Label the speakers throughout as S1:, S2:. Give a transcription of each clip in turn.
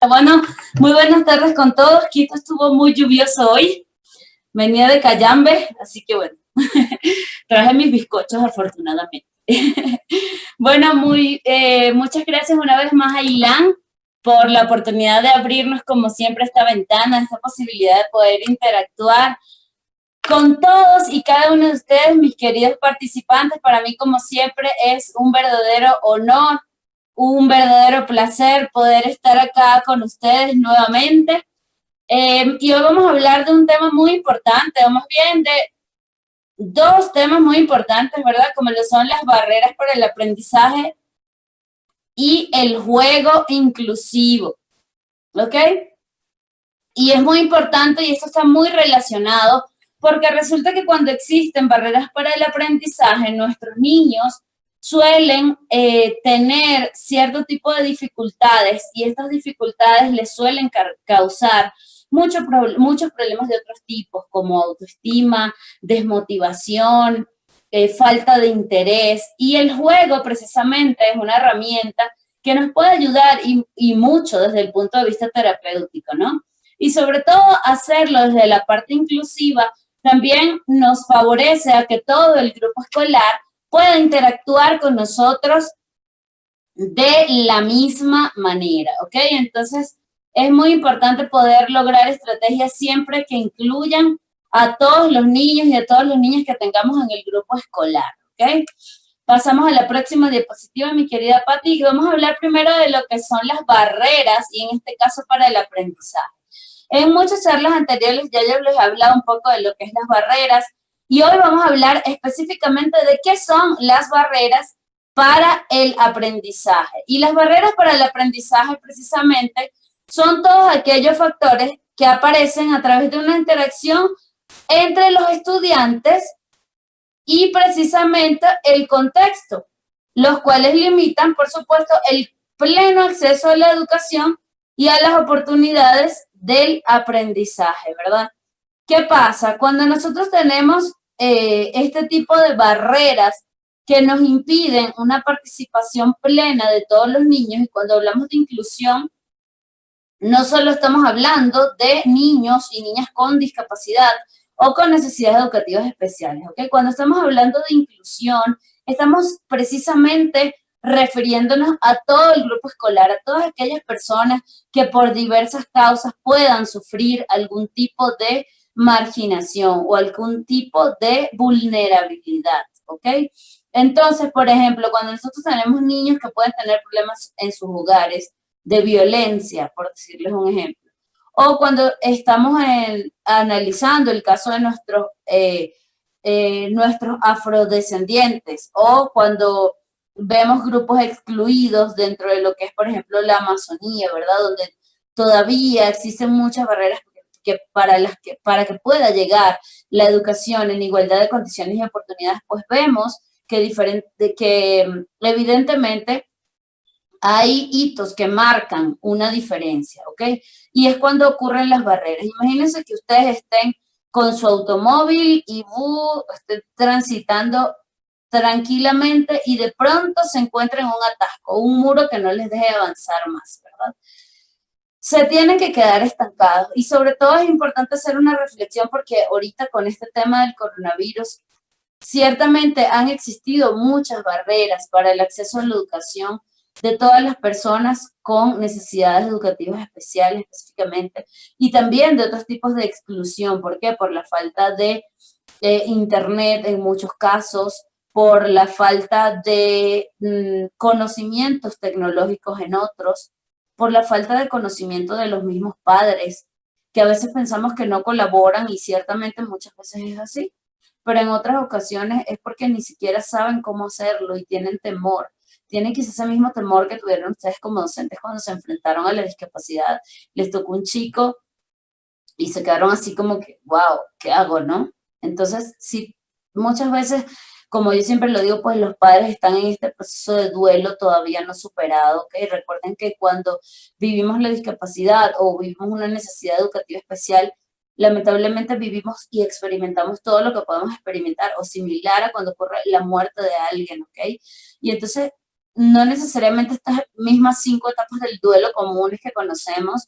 S1: Bueno, muy buenas tardes con todos. Quito estuvo muy lluvioso hoy. Venía de Cayambe, así que bueno, traje mis bizcochos afortunadamente. Bueno, muchas gracias una vez más a Ilan por la oportunidad de abrirnos como siempre esta ventana, esta posibilidad de poder interactuar con todos y cada uno de ustedes, mis queridos participantes. Para mí, como siempre, es un verdadero honor, un verdadero placer poder estar acá con ustedes nuevamente. Y hoy vamos a hablar de un tema muy importante, vamos bien de dos temas muy importantes, ¿verdad? Como lo son las barreras para el aprendizaje y el juego inclusivo, ¿ok? Y es muy importante y esto está muy relacionado porque resulta que cuando existen barreras para el aprendizaje, nuestros niños suelen tener cierto tipo de dificultades y estas dificultades les suelen causar muchos problemas de otros tipos, como autoestima, desmotivación, falta de interés. Y el juego precisamente es una herramienta que nos puede ayudar y mucho desde el punto de vista terapéutico, ¿no? Y sobre todo hacerlo desde la parte inclusiva también nos favorece a que todo el grupo escolar pueda interactuar con nosotros de la misma manera, ¿ok? Entonces, es muy importante poder lograr estrategias siempre que incluyan a todos los niños y a todos los niños que tengamos en el grupo escolar, ¿ok? Pasamos a la próxima diapositiva, mi querida Patti, y vamos a hablar primero de lo que son las barreras y en este caso para el aprendizaje. En muchas charlas anteriores ya yo les he hablado un poco de lo que es las barreras y hoy vamos a hablar específicamente de qué son las barreras para el aprendizaje. Y las barreras para el aprendizaje precisamente son todos aquellos factores que aparecen a través de una interacción entre los estudiantes y precisamente el contexto, los cuales limitan, por supuesto, el pleno acceso a la educación y a las oportunidades del aprendizaje, ¿verdad? ¿Qué pasa? Cuando nosotros tenemos este tipo de barreras que nos impiden una participación plena de todos los niños, y cuando hablamos de inclusión, no solo estamos hablando de niños y niñas con discapacidad o con necesidades educativas especiales, ¿ok? Cuando estamos hablando de inclusión, estamos precisamente refiriéndonos a todo el grupo escolar, a todas aquellas personas que por diversas causas puedan sufrir algún tipo de marginación o algún tipo de vulnerabilidad, ¿ok? Entonces, por ejemplo, cuando nosotros tenemos niños que pueden tener problemas en sus hogares, de violencia, por decirles un ejemplo. O cuando estamos analizando el caso de nuestros afrodescendientes, o cuando vemos grupos excluidos dentro de lo que es, por ejemplo, la Amazonía, ¿verdad? Donde todavía existen muchas barreras para que pueda llegar la educación en igualdad de condiciones y oportunidades, pues vemos que evidentemente hay hitos que marcan una diferencia, ¿ok? Y es cuando ocurren las barreras. Imagínense que ustedes estén con su automóvil y estén transitando tranquilamente y de pronto se encuentren un atasco, un muro que no les deje avanzar más, ¿verdad? Se tienen que quedar estancados y sobre todo es importante hacer una reflexión porque ahorita con este tema del coronavirus, ciertamente han existido muchas barreras para el acceso a la educación de todas las personas con necesidades educativas especiales específicamente y también de otros tipos de exclusión. ¿Por qué? Por la falta de internet en muchos casos, por la falta de conocimientos tecnológicos en otros, por la falta de conocimiento de los mismos padres, que a veces pensamos que no colaboran y ciertamente muchas veces es así, pero en otras ocasiones es porque ni siquiera saben cómo hacerlo y tienen temor. Tienen quizás ese mismo temor que tuvieron ustedes como docentes cuando se enfrentaron a la discapacidad. Les tocó un chico y se quedaron así como que, wow, ¿qué hago, no? Entonces, sí, muchas veces, como yo siempre lo digo, pues los padres están en este proceso de duelo todavía no superado, ¿ok? Recuerden que cuando vivimos la discapacidad o vivimos una necesidad educativa especial, lamentablemente vivimos y experimentamos todo lo que podemos experimentar o similar a cuando ocurre la muerte de alguien, ¿ok? Y entonces no necesariamente estas mismas 5 etapas del duelo comunes que conocemos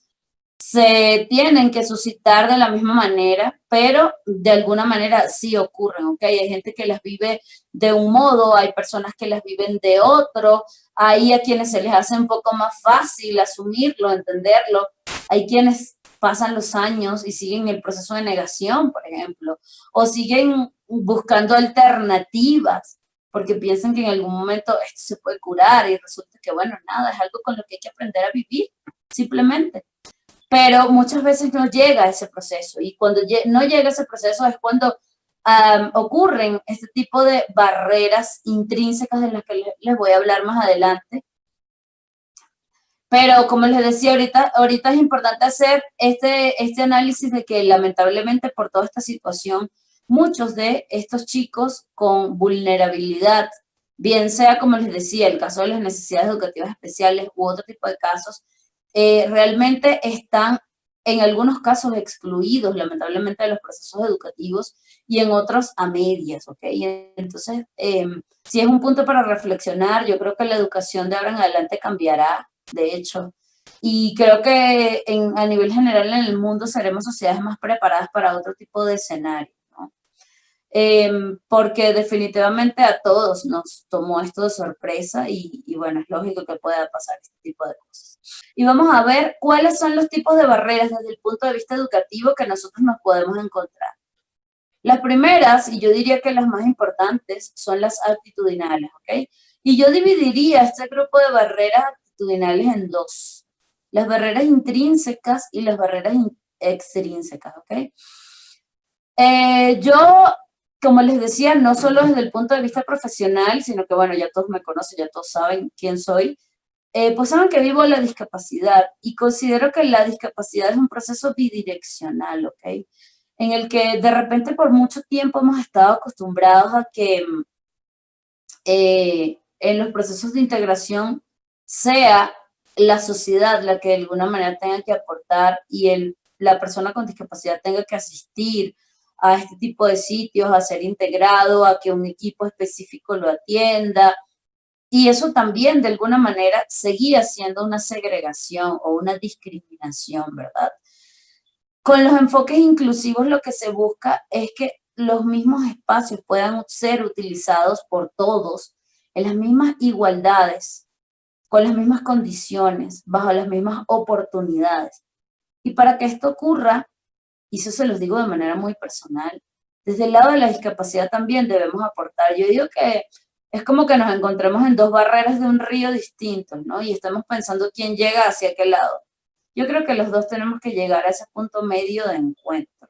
S1: se tienen que suscitar de la misma manera, pero de alguna manera sí ocurren, ¿ok? Hay gente que las vive de un modo, hay personas que las viven de otro, hay a quienes se les hace un poco más fácil asumirlo, entenderlo, hay quienes pasan los años y siguen el proceso de negación, por ejemplo, o siguen buscando alternativas porque piensan que en algún momento esto se puede curar y resulta que, bueno, nada, es algo con lo que hay que aprender a vivir, simplemente. Pero muchas veces no llega a ese proceso y cuando no llega a ese proceso es cuando ocurren este tipo de barreras intrínsecas de las que les voy a hablar más adelante. Pero como les decía ahorita es importante hacer este análisis de que lamentablemente por toda esta situación, muchos de estos chicos con vulnerabilidad, bien sea como les decía, el caso de las necesidades educativas especiales u otro tipo de casos, realmente están en algunos casos excluidos lamentablemente de los procesos educativos y en otros a medias, ¿ok? Entonces, si es un punto para reflexionar, yo creo que la educación de ahora en adelante cambiará, de hecho. Y creo que a nivel general en el mundo seremos sociedades más preparadas para otro tipo de escenario, ¿no? Porque definitivamente a todos nos tomó esto de sorpresa y bueno, es lógico que pueda pasar este tipo de cosas. Y vamos a ver cuáles son los tipos de barreras desde el punto de vista educativo que nosotros nos podemos encontrar. Las primeras, y yo diría que las más importantes, son las actitudinales, ¿ok? Y yo dividiría este grupo de barreras actitudinales en dos. Las barreras intrínsecas y las barreras extrínsecas, ¿ok? Yo, como les decía, no solo desde el punto de vista profesional, sino que, bueno, ya todos me conocen, ya todos saben quién soy, pues saben que vivo la discapacidad y considero que la discapacidad es un proceso bidireccional, ¿ok? En el que de repente por mucho tiempo hemos estado acostumbrados a que en los procesos de integración sea la sociedad la que de alguna manera tenga que aportar y la persona con discapacidad tenga que asistir a este tipo de sitios, a ser integrado, a que un equipo específico lo atienda. Y eso también de alguna manera seguía siendo una segregación o una discriminación, ¿verdad? Con los enfoques inclusivos lo que se busca es que los mismos espacios puedan ser utilizados por todos en las mismas igualdades, con las mismas condiciones, bajo las mismas oportunidades. Y para que esto ocurra, y eso se los digo de manera muy personal, desde el lado de la discapacidad también debemos aportar. Yo digo que es como que nos encontremos en dos barreras de un río distintos, ¿no? Y estamos pensando quién llega hacia qué lado. Yo creo que los dos tenemos que llegar a ese punto medio de encuentro,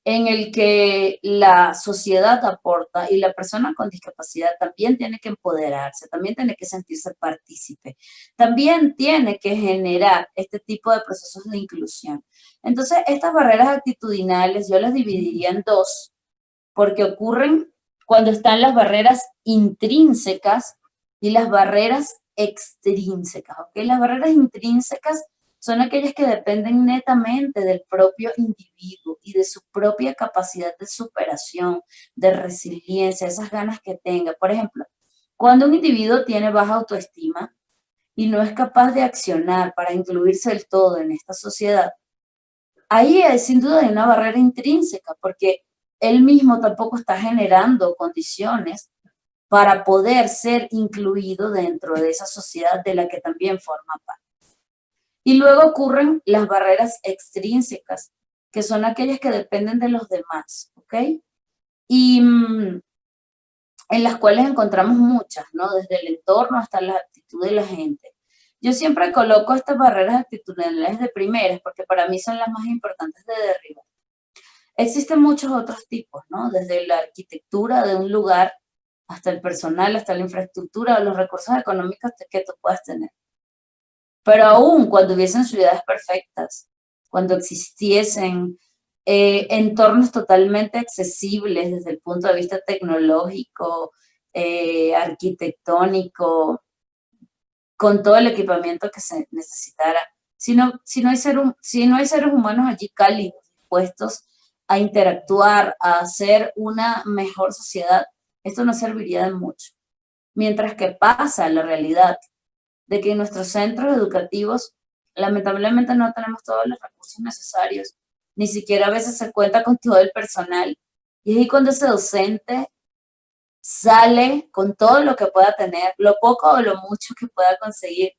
S1: en el que la sociedad aporta y la persona con discapacidad también tiene que empoderarse, también tiene que sentirse partícipe, también tiene que generar este tipo de procesos de inclusión. Entonces, estas barreras actitudinales yo las dividiría en dos, porque ocurren cuando están las barreras intrínsecas y las barreras extrínsecas, ¿ok? Las barreras intrínsecas son aquellas que dependen netamente del propio individuo y de su propia capacidad de superación, de resiliencia, esas ganas que tenga. Por ejemplo, cuando un individuo tiene baja autoestima y no es capaz de accionar para incluirse del todo en esta sociedad, ahí es sin duda hay una barrera intrínseca, porque él mismo tampoco está generando condiciones para poder ser incluido dentro de esa sociedad de la que también forma parte. Y luego ocurren las barreras extrínsecas, que son aquellas que dependen de los demás, ¿ok? Y en las cuales encontramos muchas, ¿no? Desde el entorno hasta la actitud de la gente. Yo siempre coloco estas barreras actitudinales de primeras, porque para mí son las más importantes de derribar. Existen muchos otros tipos, ¿no? Desde la arquitectura de un lugar hasta el personal, hasta la infraestructura o los recursos económicos que tú puedas tener. Pero aún cuando hubiesen ciudades perfectas, cuando existiesen entornos totalmente accesibles desde el punto de vista tecnológico, arquitectónico, con todo el equipamiento que se necesitara, si no hay seres humanos allí cálidos, dispuestos a interactuar, a hacer una mejor sociedad, esto no serviría de mucho. Mientras que pasa la realidad de que en nuestros centros educativos lamentablemente no tenemos todos los recursos necesarios, ni siquiera a veces se cuenta con todo el personal. Y es ahí cuando ese docente sale con todo lo que pueda tener, lo poco o lo mucho que pueda conseguir,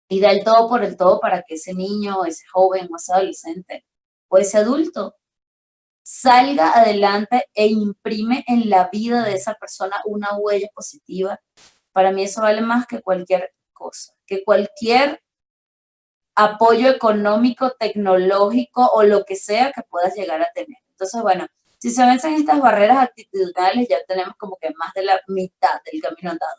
S1: y da el todo por el todo para que ese niño, ese joven o ese adolescente o ese adulto salga adelante e imprime en la vida de esa persona una huella positiva. Para mí eso vale más que cualquier cosa, que cualquier apoyo económico, tecnológico o lo que sea que puedas llegar a tener. Entonces, bueno, si se vencen estas barreras actitudinales, ya tenemos como que más de la mitad del camino andado.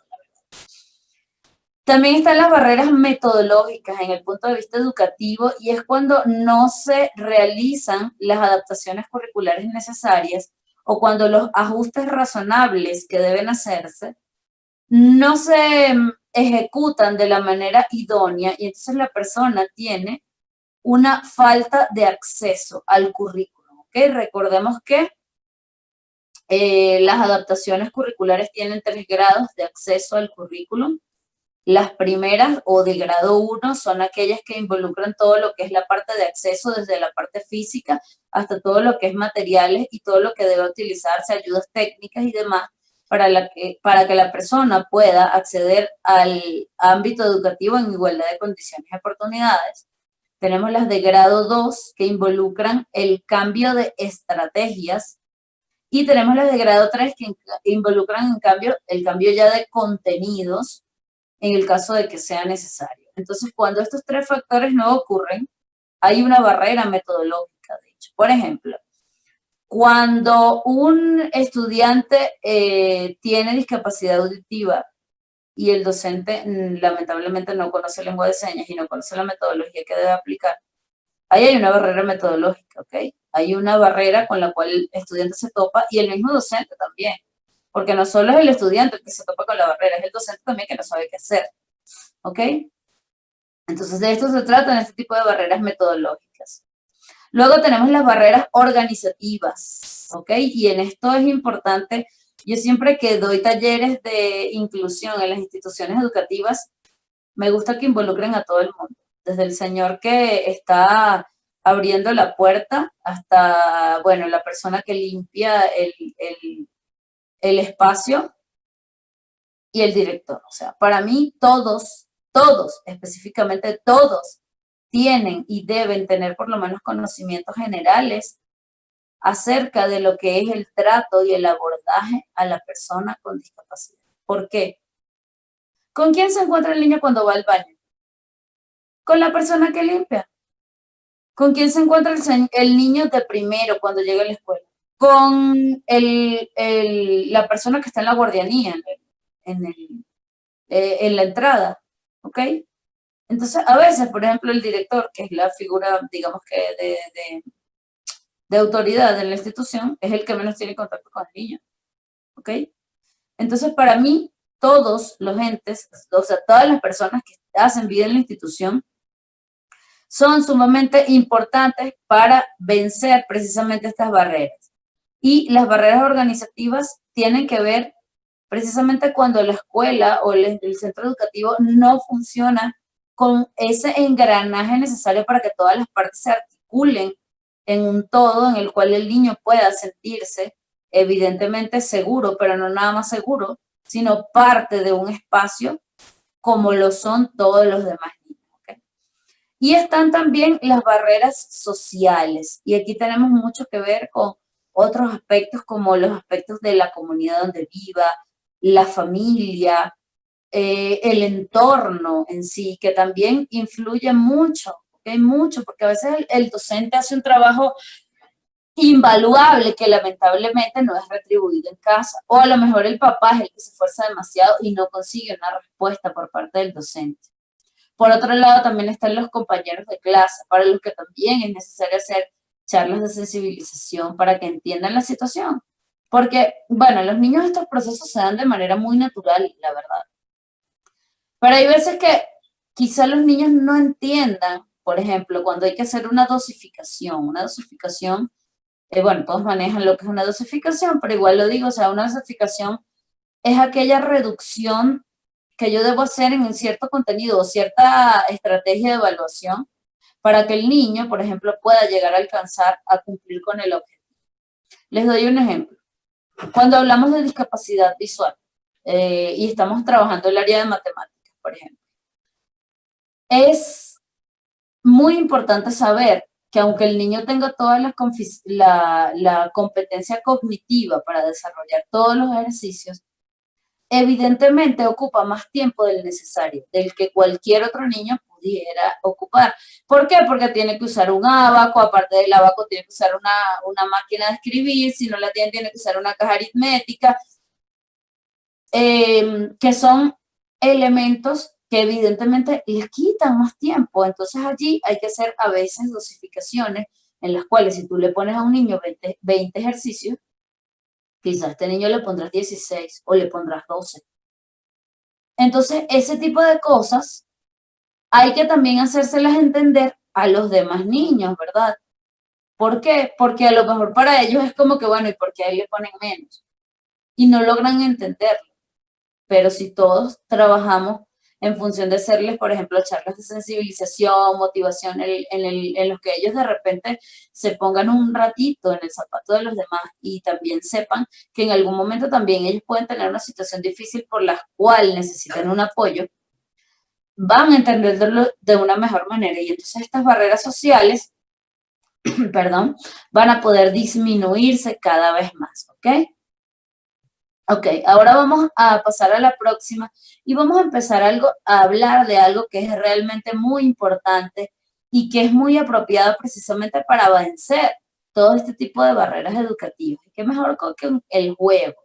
S1: También están las barreras metodológicas en el punto de vista educativo y es cuando no se realizan las adaptaciones curriculares necesarias o cuando los ajustes razonables que deben hacerse no se ejecutan de la manera idónea y entonces la persona tiene una falta de acceso al currículum. ¿Okay? Recordemos que las adaptaciones curriculares tienen 3 grados de acceso al currículum. Las primeras o de grado 1 son aquellas que involucran todo lo que es la parte de acceso, desde la parte física hasta todo lo que es materiales y todo lo que debe utilizarse, ayudas técnicas y demás, para que la persona pueda acceder al ámbito educativo en igualdad de condiciones y oportunidades. Tenemos las de grado 2 que involucran el cambio de estrategias y tenemos las de grado 3 que involucran en cambio el cambio ya de contenidos en el caso de que sea necesario. Entonces, cuando estos 3 factores no ocurren, hay una barrera metodológica, de hecho. Por ejemplo, cuando un estudiante tiene discapacidad auditiva y el docente lamentablemente no conoce lengua de señas y no conoce la metodología que debe aplicar, ahí hay una barrera metodológica, ¿ok? Hay una barrera con la cual el estudiante se topa y el mismo docente también, porque no solo es el estudiante el que se topa con la barrera, es el docente también que no sabe qué hacer, ¿ok? Entonces de esto se trata en este tipo de barreras metodológicas. Luego tenemos las barreras organizativas, ¿ok? Y en esto es importante, yo siempre que doy talleres de inclusión en las instituciones educativas, me gusta que involucren a todo el mundo, desde el señor que está abriendo la puerta hasta, bueno, la persona que limpia el espacio y el director. O sea, para mí todos, específicamente todos, tienen y deben tener por lo menos conocimientos generales acerca de lo que es el trato y el abordaje a la persona con discapacidad. ¿Por qué? ¿Con quién se encuentra el niño cuando va al baño? Con la persona que limpia. ¿Con quién se encuentra el niño de primero cuando llega a la escuela? Con la persona que está en la guardianía, en, el, en la entrada, ¿ok? Entonces, a veces, por ejemplo, el director, que es la figura, digamos que de autoridad en la institución, es el que menos tiene contacto con el niño, ¿ok? Entonces, para mí, todos los entes, o sea, todas las personas que hacen vida en la institución, son sumamente importantes para vencer precisamente estas barreras. Y las barreras organizativas tienen que ver precisamente cuando la escuela o el centro educativo no funciona con ese engranaje necesario para que todas las partes se articulen en un todo en el cual el niño pueda sentirse evidentemente seguro, pero no nada más seguro, sino parte de un espacio como lo son todos los demás niños. ¿Okay? Y están también las barreras sociales, y aquí tenemos mucho que ver con otros aspectos como los aspectos de la comunidad donde viva, la familia, el entorno en sí, que también influye mucho, ¿okay? Mucho, porque a veces el docente hace un trabajo invaluable que lamentablemente no es retribuido en casa, o a lo mejor el papá es el que se esfuerza demasiado y no consigue una respuesta por parte del docente. Por otro lado, también están los compañeros de clase, para los que también es necesario hacer charlas de sensibilización para que entiendan la situación. Porque, bueno, los niños estos procesos se dan de manera muy natural, la verdad. Pero hay veces que quizá los niños no entiendan, por ejemplo, cuando hay que hacer una dosificación, bueno, todos manejan lo que es una dosificación, pero igual lo digo, o sea, una dosificación es aquella reducción que yo debo hacer en cierto contenido o cierta estrategia de evaluación para que el niño, por ejemplo, pueda llegar a alcanzar a cumplir con el objetivo. Les doy un ejemplo. Cuando hablamos de discapacidad visual y estamos trabajando el área de matemáticas, por ejemplo, es muy importante saber que aunque el niño tenga toda la competencia cognitiva para desarrollar todos los ejercicios, evidentemente ocupa más tiempo del necesario, del que cualquier otro niño pudiera ocupar. ¿Por qué? Porque tiene que usar un abaco, aparte del abaco tiene que usar una máquina de escribir, si no la tiene, tiene que usar una caja aritmética, que son elementos que evidentemente les quitan más tiempo. Entonces allí hay que hacer a veces dosificaciones en las cuales si tú le pones a un niño 20 ejercicios, quizás a este niño le pondrás 16 o le pondrás 12. Entonces, ese tipo de cosas hay que también hacérselas entender a los demás niños, ¿verdad? ¿Por qué? Porque a lo mejor para ellos es como que, bueno, ¿y por qué a él le ponen menos? Y no logran entenderlo. Pero si todos trabajamos en función de hacerles, por ejemplo, charlas de sensibilización, motivación, en los que ellos de repente se pongan un ratito en el zapato de los demás y también sepan que en algún momento también ellos pueden tener una situación difícil por la cual necesitan un apoyo, van a entenderlo de una mejor manera y entonces estas barreras sociales, perdón, van a poder disminuirse cada vez más, ¿ok? Ok, ahora vamos a pasar a la próxima y vamos a empezar a hablar de algo que es realmente muy importante y que es muy apropiado precisamente para vencer todo este tipo de barreras educativas. ¿Qué mejor que el juego?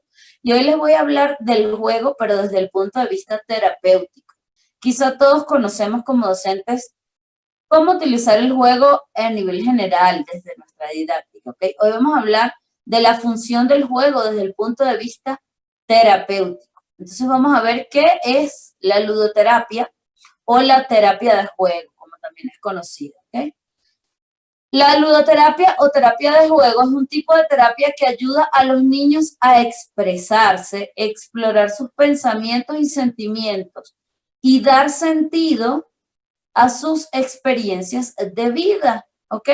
S1: Y hoy les voy a hablar del juego, pero desde el punto de vista terapéutico. Quizá todos conocemos como docentes cómo utilizar el juego a nivel general desde nuestra didáctica, ¿ok? Hoy vamos a hablar de la función del juego desde el punto de vista terapéutico. Entonces vamos a ver qué es la ludoterapia o la terapia de juego, como también es conocida, ¿ok? La ludoterapia o terapia de juego es un tipo de terapia que ayuda a los niños a expresarse, explorar sus pensamientos y sentimientos y dar sentido a sus experiencias de vida, ¿ok?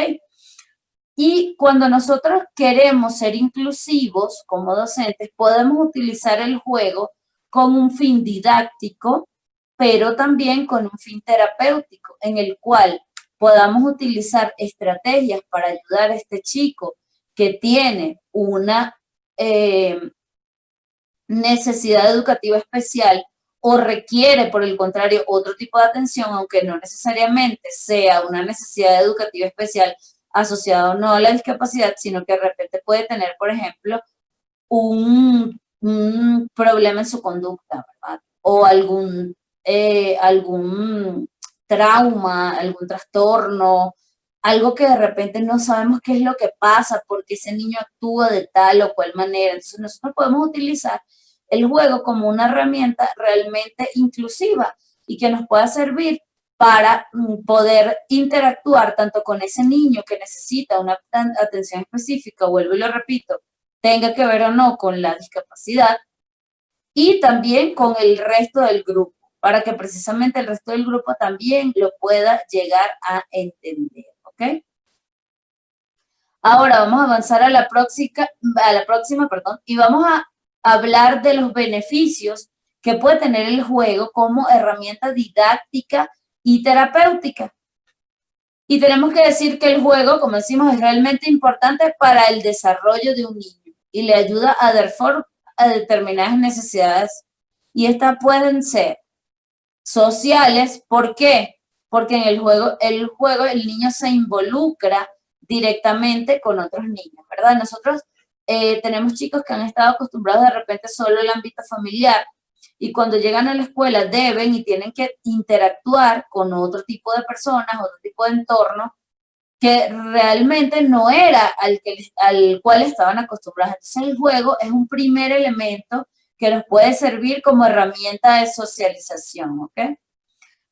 S1: Y cuando nosotros queremos ser inclusivos como docentes, podemos utilizar el juego con un fin didáctico, pero también con un fin terapéutico, en el cual podamos utilizar estrategias para ayudar a este chico que tiene una necesidad educativa especial o requiere, por el contrario, otro tipo de atención, aunque no necesariamente sea una necesidad educativa especial asociada o no a la discapacidad, sino que de repente puede tener, por ejemplo, un problema en su conducta, ¿verdad? O algún trauma, algún trastorno, algo que de repente no sabemos qué es lo que pasa, porque ese niño actúa de tal o cual manera. Entonces nosotros podemos utilizar el juego como una herramienta realmente inclusiva y que nos pueda servir para poder interactuar tanto con ese niño que necesita una atención específica, vuelvo y lo repito, tenga que ver o no con la discapacidad, y también con el resto del grupo, para que precisamente el resto del grupo también lo pueda llegar a entender, ¿ok? Ahora vamos a avanzar a la próxima, perdón, y vamos a hablar de los beneficios que puede tener el juego como herramienta didáctica y terapéutica. Y tenemos que decir que el juego, como decimos, es realmente importante para el desarrollo de un niño y le ayuda a dar forma a determinadas necesidades. Y estas pueden ser sociales. ¿Por qué? Porque en el niño se involucra directamente con otros niños, ¿verdad? Nosotros tenemos chicos que han estado acostumbrados de repente solo al ámbito familiar y cuando llegan a la escuela deben y tienen que interactuar con otro tipo de personas, otro tipo de entorno que realmente no era al cual estaban acostumbrados. Entonces el juego es un primer elemento que nos puede servir como herramienta de socialización, ¿ok?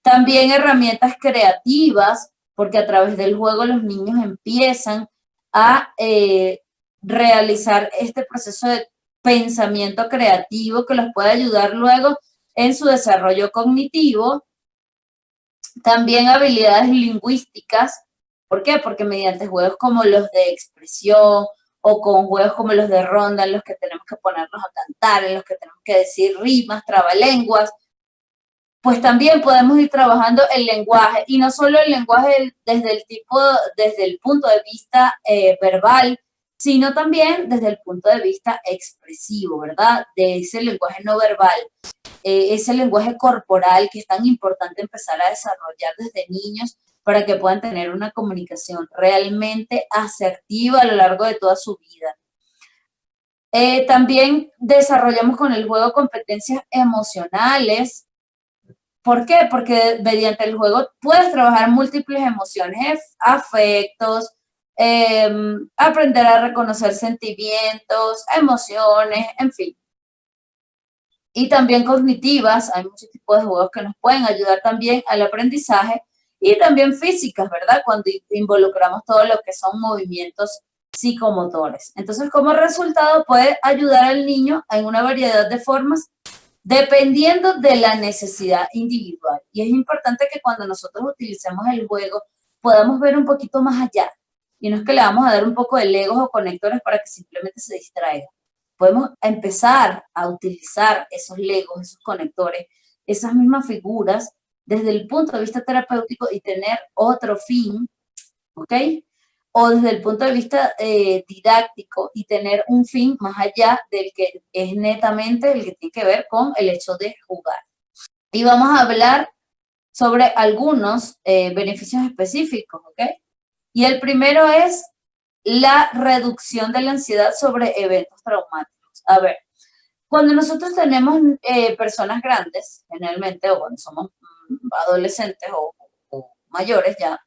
S1: También herramientas creativas, porque a través del juego los niños empiezan a realizar este proceso pensamiento creativo que los puede ayudar luego en su desarrollo cognitivo. También habilidades lingüísticas. ¿Por qué? Porque mediante juegos como los de expresión o con juegos como los de ronda en los que tenemos que ponernos a cantar, en los que tenemos que decir rimas, trabalenguas, pues también podemos ir trabajando el lenguaje, y no solo el lenguaje desde el punto de vista verbal, sino también desde el punto de vista expresivo, ¿verdad? De ese lenguaje no verbal, ese lenguaje corporal que es tan importante empezar a desarrollar desde niños para que puedan tener una comunicación realmente asertiva a lo largo de toda su vida. También desarrollamos con el juego competencias emocionales. ¿Por qué? Porque mediante el juego puedes trabajar múltiples emociones, afectos, aprender a reconocer sentimientos, emociones, en fin. Y también cognitivas, hay muchos tipos de juegos que nos pueden ayudar también al aprendizaje, y también físicas, ¿verdad? Cuando involucramos todo lo que son movimientos psicomotores. Entonces, como resultado, puede ayudar al niño en una variedad de formas dependiendo de la necesidad individual. Y es importante que cuando nosotros utilicemos el juego podamos ver un poquito más allá. Y no es que le vamos a dar un poco de legos o conectores para que simplemente se distraiga. Podemos empezar a utilizar esos legos, esos conectores, esas mismas figuras desde el punto de vista terapéutico y tener otro fin, ¿ok? O desde el punto de vista didáctico y tener un fin más allá del que es netamente el que tiene que ver con el hecho de jugar. Y vamos a hablar sobre algunos beneficios específicos, ¿ok? Y el primero es la reducción de la ansiedad sobre eventos traumáticos. A ver, cuando nosotros tenemos personas grandes, generalmente, o cuando somos adolescentes o mayores ya,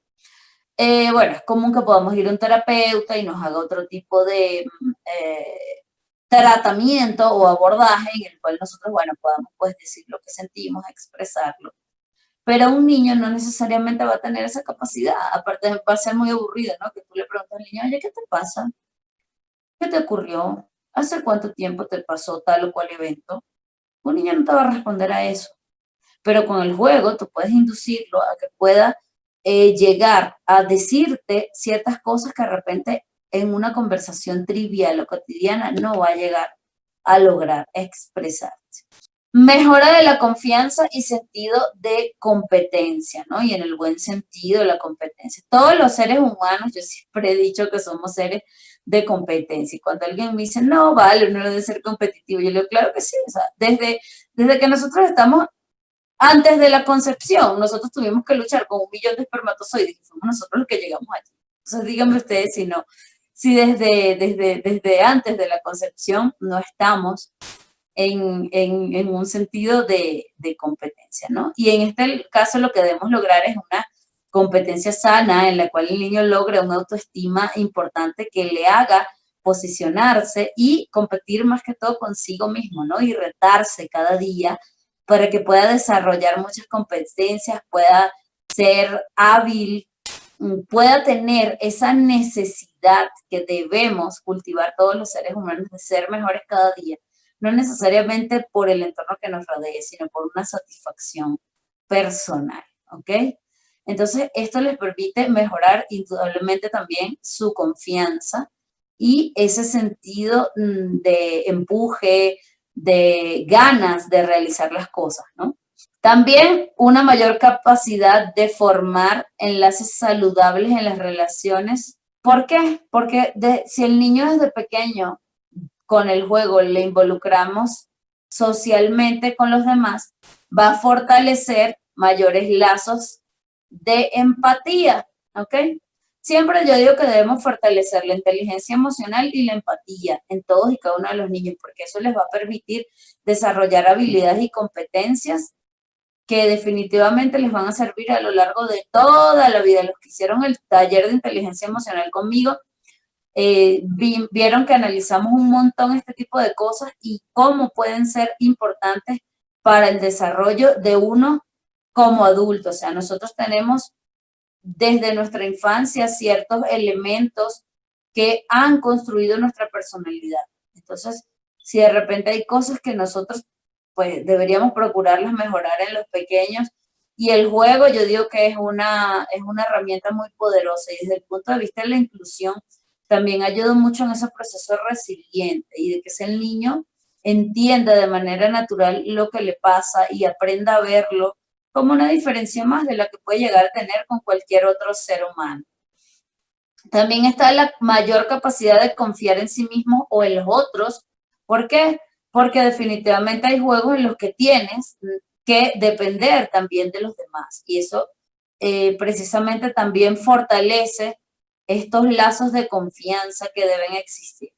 S1: bueno, es común que podamos ir a un terapeuta y nos haga otro tipo de tratamiento o abordaje en el cual nosotros, bueno, podamos pues decir lo que sentimos, expresarlo. Pero un niño no necesariamente va a tener esa capacidad. Aparte, va a ser muy aburrido, ¿no? Que tú le preguntas al niño, oye, ¿qué te pasa? ¿Qué te ocurrió? ¿Hace cuánto tiempo te pasó tal o cual evento? Un niño no te va a responder a eso. Pero con el juego tú puedes inducirlo a que pueda llegar a decirte ciertas cosas que de repente en una conversación trivial o cotidiana no va a llegar a lograr expresarse. Mejora de la confianza y sentido de competencia, ¿no? Y en el buen sentido de la competencia. Todos los seres humanos, yo siempre he dicho que somos seres de competencia. Y cuando alguien me dice, no, vale, uno debe ser competitivo, yo le digo, claro que sí. O sea, desde que nosotros estamos antes de la concepción, nosotros tuvimos que luchar con 1 millón de espermatozoides y fuimos nosotros los que llegamos allí. Entonces, díganme ustedes si no, si desde antes de la concepción no estamos en un sentido de competencia, ¿no? Y en este caso lo que debemos lograr es una competencia sana en la cual el niño logre una autoestima importante que le haga posicionarse y competir más que todo consigo mismo, ¿no? Y retarse cada día para que pueda desarrollar muchas competencias, pueda ser hábil, pueda tener esa necesidad que debemos cultivar todos los seres humanos de ser mejores cada día, no necesariamente por el entorno que nos rodee, sino por una satisfacción personal, ¿ok? Entonces, esto les permite mejorar indudablemente también su confianza y ese sentido de empuje, de ganas de realizar las cosas, ¿no? También una mayor capacidad de formar enlaces saludables en las relaciones. ¿Por qué? Porque si el niño desde pequeño con el juego le involucramos socialmente con los demás, va a fortalecer mayores lazos de empatía, ¿ok? Siempre yo digo que debemos fortalecer la inteligencia emocional y la empatía en todos y cada uno de los niños, porque eso les va a permitir desarrollar habilidades y competencias que definitivamente les van a servir a lo largo de toda la vida. Los que hicieron el taller de inteligencia emocional conmigo, vieron que analizamos un montón este tipo de cosas y cómo pueden ser importantes para el desarrollo de uno como adulto. O sea, nosotros tenemos desde nuestra infancia ciertos elementos que han construido nuestra personalidad. Entonces, si de repente hay cosas que nosotros pues deberíamos procurarlas mejorar en los pequeños. Y el juego yo digo que es una herramienta muy poderosa y desde el punto de vista de la inclusión también ayuda mucho en ese proceso resiliente y de que ese niño entienda de manera natural lo que le pasa y aprenda a verlo como una diferencia más de la que puede llegar a tener con cualquier otro ser humano. También está la mayor capacidad de confiar en sí mismo o en los otros. ¿Por qué? Porque definitivamente hay juegos en los que tienes que depender también de los demás. Y eso precisamente también fortalece estos lazos de confianza que deben existir.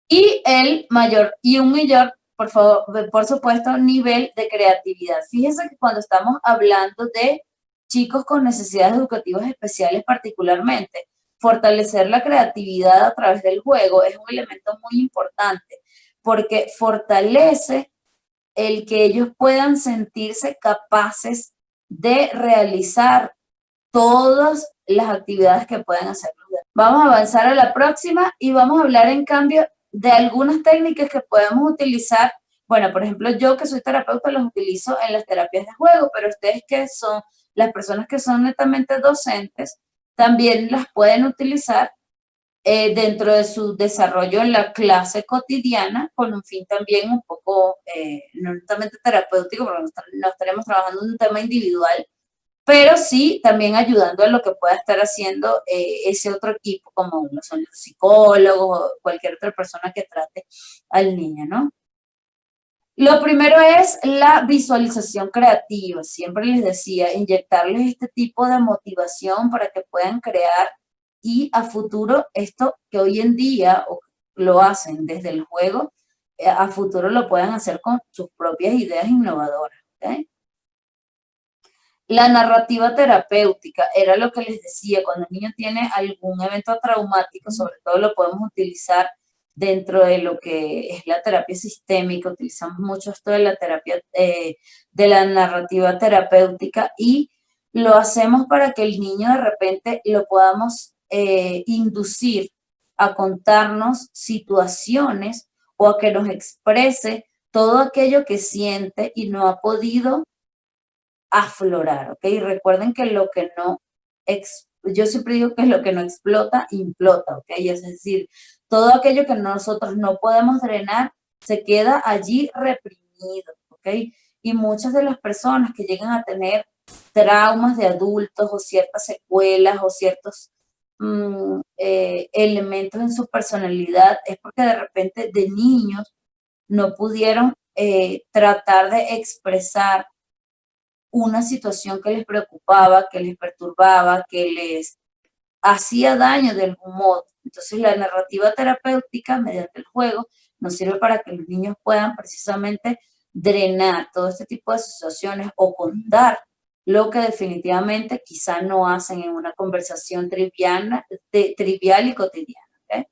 S1: Y un mayor, por favor, por supuesto, nivel de creatividad. Fíjense que cuando estamos hablando de chicos con necesidades educativas especiales particularmente, fortalecer la creatividad a través del juego es un elemento muy importante porque fortalece el que ellos puedan sentirse capaces de realizar todas las actividades que puedan hacer. Vamos a avanzar a la próxima y vamos a hablar en cambio de algunas técnicas que podemos utilizar. Bueno, por ejemplo, yo que soy terapeuta los utilizo en las terapias de juego, pero ustedes que son las personas que son netamente docentes, también las pueden utilizar dentro de su desarrollo en la clase cotidiana con un fin también un poco, no netamente terapéutico, porque no estaremos trabajando en un tema individual, pero sí también ayudando a lo que pueda estar haciendo ese otro equipo, como lo son los psicólogos o cualquier otra persona que trate al niño, ¿no? Lo primero es la visualización creativa. Siempre les decía, inyectarles este tipo de motivación para que puedan crear y a futuro esto que hoy en día lo hacen desde el juego, a futuro lo puedan hacer con sus propias ideas innovadoras. ¿Okay? La narrativa terapéutica era lo que les decía, cuando el niño tiene algún evento traumático, sobre todo lo podemos utilizar dentro de lo que es la terapia sistémica, utilizamos mucho esto de la terapia, de la narrativa terapéutica y lo hacemos para que el niño de repente lo podamos inducir a contarnos situaciones o a que nos exprese todo aquello que siente y no ha podido aflorar, ¿ok? Y recuerden que lo que no, yo siempre digo que lo que no explota, implota, ¿ok? Es decir, todo aquello que nosotros no podemos drenar se queda allí reprimido, ¿ok? Y muchas de las personas que llegan a tener traumas de adultos o ciertas secuelas o ciertos elementos en su personalidad es porque de repente de niños no pudieron tratar de expresar una situación que les preocupaba, que les perturbaba, que les hacía daño de algún modo. Entonces la narrativa terapéutica mediante el juego nos sirve para que los niños puedan precisamente drenar todo este tipo de situaciones o contar lo que definitivamente quizá no hacen en una conversación trivial y cotidiana. ¿Okay?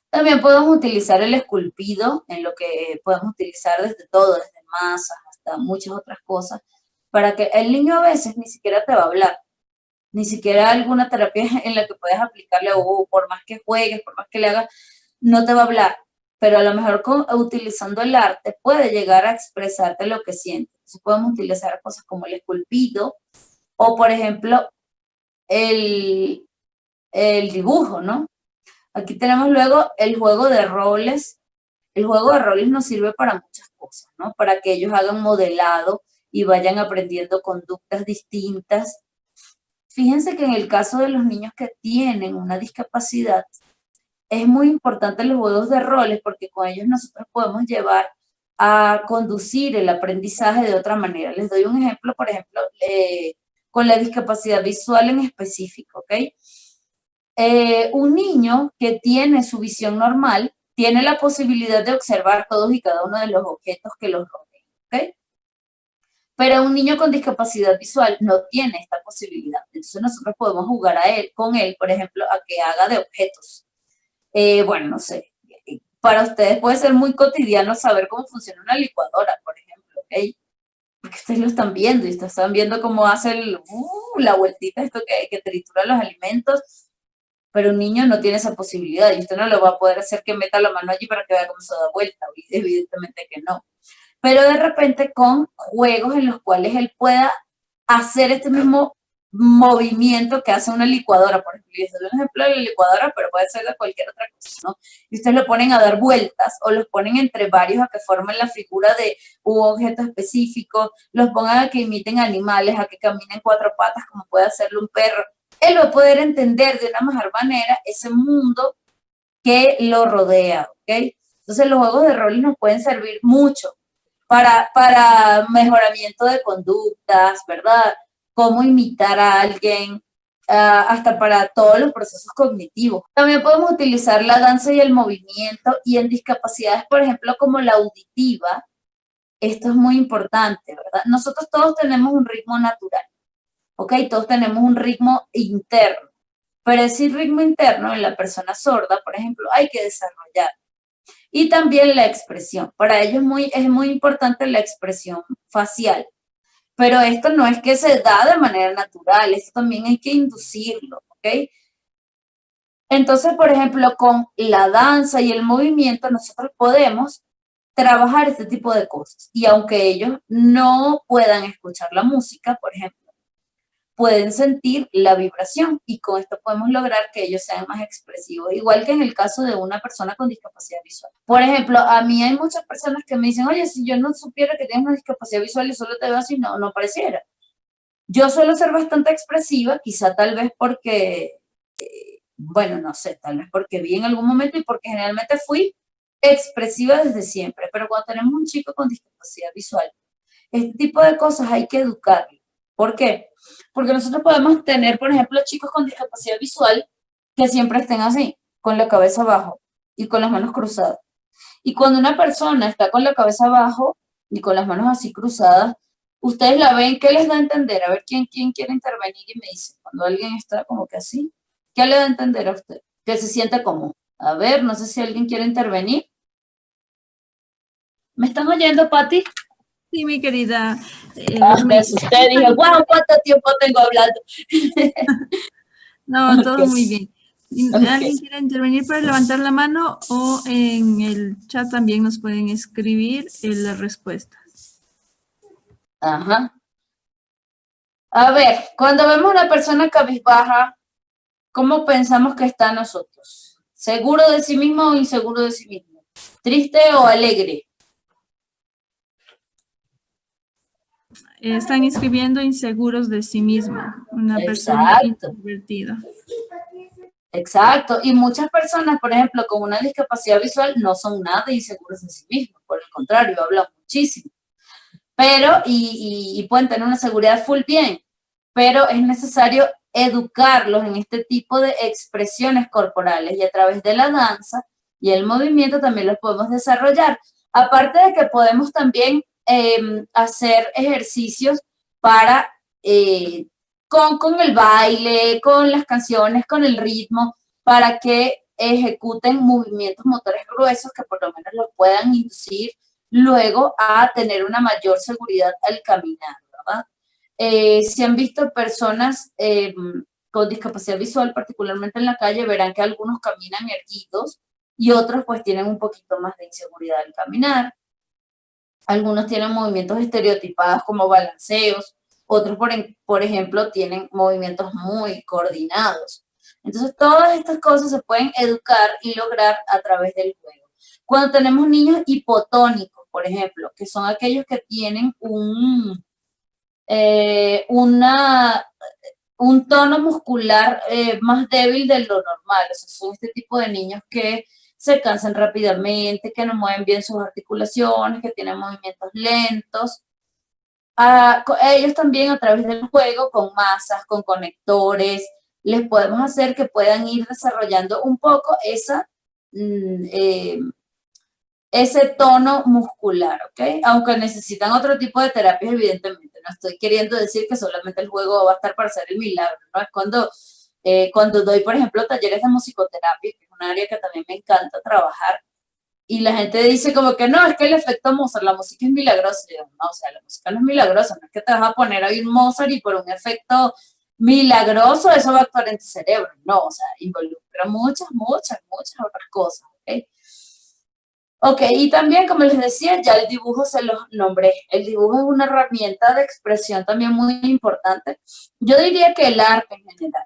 S1: También podemos utilizar el esculpido en lo que podemos utilizar desde todo, desde masas hasta muchas otras cosas, para que el niño a veces ni siquiera te va a hablar, ni siquiera alguna terapia en la que puedes aplicarle, o por más que juegues, por más que le hagas, no te va a hablar, pero a lo mejor utilizando el arte puede llegar a expresarte lo que siente. Entonces podemos utilizar cosas como el esculpido o, por ejemplo, el, el dibujo, ¿no? Aquí tenemos luego el juego de roles. El juego de roles nos sirve para muchas cosas, ¿no? Para que ellos hagan modelado y vayan aprendiendo conductas distintas. Fíjense que en el caso de los niños que tienen una discapacidad, es muy importante los juegos de roles porque con ellos nosotros podemos llevar a conducir el aprendizaje de otra manera. Les doy un ejemplo, por ejemplo, con la discapacidad visual en específico, ¿ok? Un niño que tiene su visión normal tiene la posibilidad de observar todos y cada uno de los objetos que los rodean, ¿ok? Pero un niño con discapacidad visual no tiene esta posibilidad. Entonces nosotros podemos jugar con él, por ejemplo, a que haga de objetos. Bueno, no sé, para ustedes puede ser muy cotidiano saber cómo funciona una licuadora, por ejemplo, ¿ok? Porque ustedes lo están viendo y ustedes están viendo cómo hace la vueltita, esto que tritura los alimentos, pero un niño no tiene esa posibilidad y usted no le va a poder hacer que meta la mano allí para que vea cómo se da vuelta, evidentemente que no. Pero de repente con juegos en los cuales él pueda hacer este mismo movimiento que hace una licuadora, por ejemplo, y este es un ejemplo de la licuadora, pero puede ser de cualquier otra cosa, ¿no? Y ustedes lo ponen a dar vueltas o los ponen entre varios a que formen la figura de un objeto específico, los pongan a que imiten animales, a que caminen cuatro patas como puede hacerlo un perro. Él va a poder entender de una mejor manera ese mundo que lo rodea, ¿ok? Entonces los juegos de roles nos pueden servir mucho para mejoramiento de conductas, ¿verdad? Cómo imitar a alguien, hasta para todos los procesos cognitivos. También podemos utilizar la danza y el movimiento y en discapacidades, por ejemplo, como la auditiva, esto es muy importante, ¿verdad? Nosotros todos tenemos un ritmo natural, ¿ok? Todos tenemos un ritmo interno, pero ese ritmo interno en la persona sorda, por ejemplo, hay que desarrollar. Y también la expresión. Para ellos es muy importante la expresión facial. Pero esto no es que se da de manera natural, esto también hay que inducirlo, ¿ok? Entonces, por ejemplo, con la danza y el movimiento, nosotros podemos trabajar este tipo de cosas. Y aunque ellos no puedan escuchar la música, por ejemplo, pueden sentir la vibración y con esto podemos lograr que ellos sean más expresivos, igual que en el caso de una persona con discapacidad visual. Por ejemplo, a mí hay muchas personas que me dicen, oye, si yo no supiera que tienes una discapacidad visual y solo te veo así, no pareciera. Yo suelo ser bastante expresiva, quizá tal vez porque, bueno, no sé, tal vez porque vi en algún momento y porque generalmente fui expresiva desde siempre, pero cuando tenemos un chico con discapacidad visual, este tipo de cosas hay que educarlo. ¿Por qué? Porque nosotros podemos tener, por ejemplo, chicos con discapacidad visual que siempre estén así, con la cabeza abajo y con las manos cruzadas. Y cuando una persona está con la cabeza abajo y con las manos así cruzadas, ustedes la ven, ¿qué les da a entender? A ver quién quiere intervenir y me dice, cuando alguien está como que así, ¿qué le da a entender a usted? Que se siente como, a ver, no sé si alguien quiere intervenir. ¿Me están oyendo, Pati?
S2: Sí, mi querida
S1: Me
S2: Luzmi.
S1: asusté, dije, wow, ¿cuánto tiempo tengo hablando?
S2: No, todo muy
S1: Ok,
S2: bien.
S1: ok.
S2: ¿Alguien quiere intervenir para levantar la mano o en el chat también nos pueden escribir la respuesta?
S1: Ajá. A ver, cuando vemos una persona cabizbaja, ¿cómo pensamos que está nosotros? ¿Seguro de sí mismo o inseguro de sí mismo? ¿Triste o alegre?
S2: Están inscribiendo inseguros de sí mismo, una persona
S1: Exacto,
S2: introvertida.
S1: exacto. Y muchas personas, por ejemplo, con una discapacidad visual, no son nada inseguros de sí mismos. Por el contrario, hablan muchísimo. Pero, y pueden tener una seguridad full bien, pero es necesario educarlos en este tipo de expresiones corporales y a través de la danza y el movimiento también los podemos desarrollar. Aparte de que podemos también hacer ejercicios para, con el baile, con las canciones, con el ritmo, para que ejecuten movimientos motores gruesos que por lo menos los puedan inducir luego a tener una mayor seguridad al caminar, ¿verdad? Si han visto personas con discapacidad visual, particularmente en la calle, verán que algunos caminan erguidos y otros pues tienen un poquito más de inseguridad al caminar. Algunos tienen movimientos estereotipados como balanceos, otros, por ejemplo, tienen movimientos muy coordinados. Entonces, todas estas cosas se pueden educar y lograr a través del juego. Cuando tenemos niños hipotónicos, por ejemplo, que son aquellos que tienen un tono muscular más débil de lo normal, o sea, son este tipo de niños que se cansan rápidamente, que no mueven bien sus articulaciones, que tienen movimientos lentos. Ellos también a través del juego, con masas, con conectores, les podemos hacer que puedan ir desarrollando un poco ese tono muscular, ¿ok? Aunque necesitan otro tipo de terapias, evidentemente. No estoy queriendo decir que solamente el juego va a estar para hacer el milagro, ¿no? Es cuando doy, por ejemplo, talleres de musicoterapia, que es un área que también me encanta trabajar, y la gente dice como que no, es que el efecto Mozart, la música es milagrosa. Y yo, no, o sea, la música no es milagrosa, no es que te vas a poner ahí un Mozart y por un efecto milagroso eso va a actuar en tu cerebro. No, o sea, involucra involucra muchas otras cosas, ¿ok? Ok, y también, como les decía, ya el dibujo se los nombré. El dibujo es una herramienta de expresión también muy importante. Yo diría que el arte en general.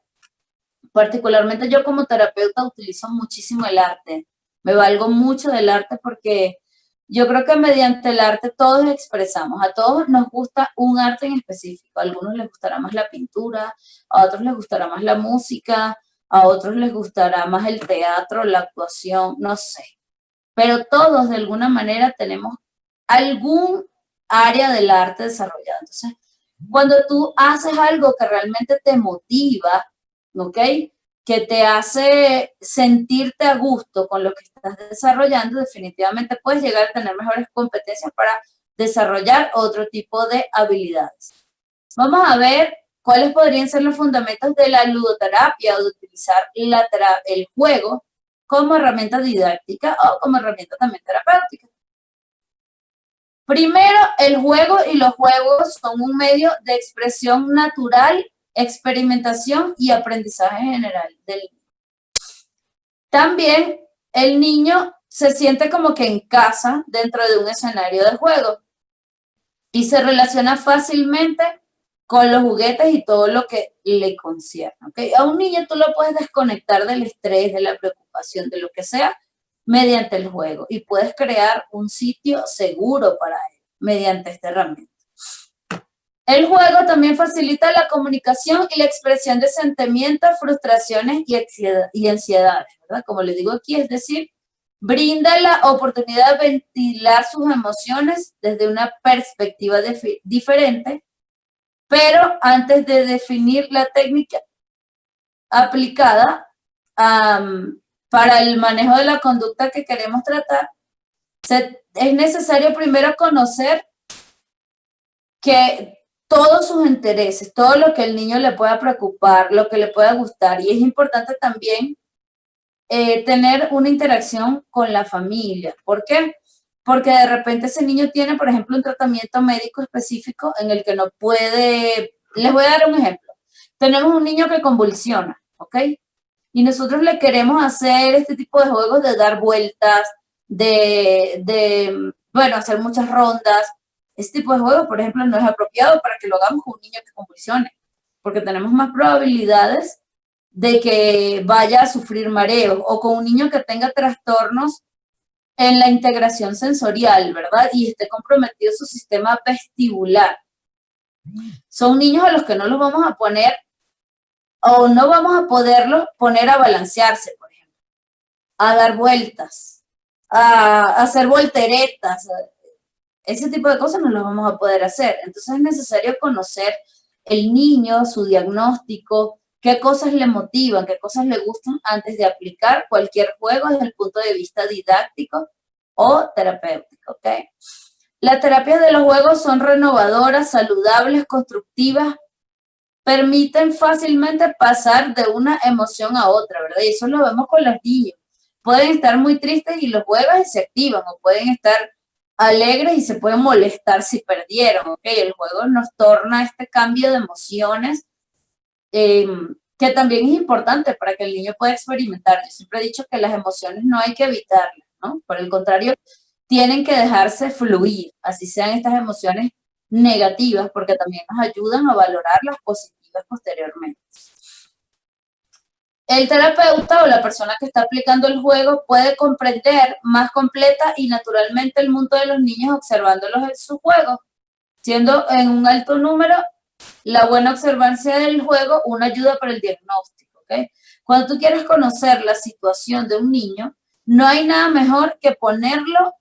S1: Particularmente yo como terapeuta utilizo muchísimo el arte. Me valgo mucho del arte porque yo creo que mediante el arte todos expresamos. A todos nos gusta un arte en específico. A algunos les gustará más la pintura, a otros les gustará más la música, a otros les gustará más el teatro, la actuación, no sé. Pero todos de alguna manera tenemos algún área del arte desarrollada. Entonces, cuando tú haces algo que realmente te motiva, ¿ok? Que te hace sentirte a gusto con lo que estás desarrollando, definitivamente puedes llegar a tener mejores competencias para desarrollar otro tipo de habilidades. Vamos a ver cuáles podrían ser los fundamentos de la ludoterapia o de utilizar el juego como herramienta didáctica o como herramienta también terapéutica. Primero, el juego y los juegos son un medio de expresión natural, experimentación y aprendizaje general del niño. También el niño se siente como que en casa dentro de un escenario de juego y se relaciona fácilmente con los juguetes y todo lo que le concierne, ¿okay? A un niño tú lo puedes desconectar del estrés, de la preocupación, de lo que sea, mediante el juego y puedes crear un sitio seguro para él mediante esta herramienta. El juego también facilita la comunicación y la expresión de sentimientos, frustraciones y ansiedades, ¿verdad? Como les digo aquí, es decir, brinda la oportunidad de ventilar sus emociones desde una perspectiva diferente, pero antes de definir la técnica aplicada para el manejo de la conducta que queremos tratar, es necesario primero conocer que todos sus intereses, todo lo que el niño le pueda preocupar, lo que le pueda gustar, y es importante también tener una interacción con la familia. ¿Por qué? Porque de repente ese niño tiene, por ejemplo, un tratamiento médico específico en el que no puede. Les voy a dar un ejemplo. Tenemos un niño que convulsiona, ¿ok? Y nosotros le queremos hacer este tipo de juegos de dar vueltas, bueno, hacer muchas rondas. Este tipo de juegos, por ejemplo, no es apropiado para que lo hagamos con un niño que convulsione, porque tenemos más probabilidades de que vaya a sufrir mareos o con un niño que tenga trastornos en la integración sensorial, ¿verdad? Y esté comprometido su sistema vestibular. Son niños a los que no los vamos a poner o no vamos a poderlos poner a balancearse, por ejemplo, a dar vueltas, a hacer volteretas, ese tipo de cosas no lo vamos a poder hacer. Entonces es necesario conocer el niño, su diagnóstico, qué cosas le motivan, qué cosas le gustan antes de aplicar cualquier juego desde el punto de vista didáctico o terapéutico, ¿ok? Las terapias de los juegos son renovadoras, saludables, constructivas, permiten fácilmente pasar de una emoción a otra, ¿verdad? Y eso lo vemos con los niños. Pueden estar muy tristes y los juegas y se activan, o pueden estar alegres y se pueden molestar si perdieron, ¿ok? El juego nos torna este cambio de emociones que también es importante para que el niño pueda experimentar. Yo siempre he dicho que las emociones no hay que evitarlas, ¿no? Por el contrario, tienen que dejarse fluir, así sean estas emociones negativas, porque también nos ayudan a valorar las positivas posteriormente. El terapeuta o la persona que está aplicando el juego puede comprender más completa y naturalmente el mundo de los niños observándolos en su juego, siendo en un alto número la buena observancia del juego una ayuda para el diagnóstico, ¿ok? Cuando tú quieres conocer la situación de un niño, no hay nada mejor que ponerlo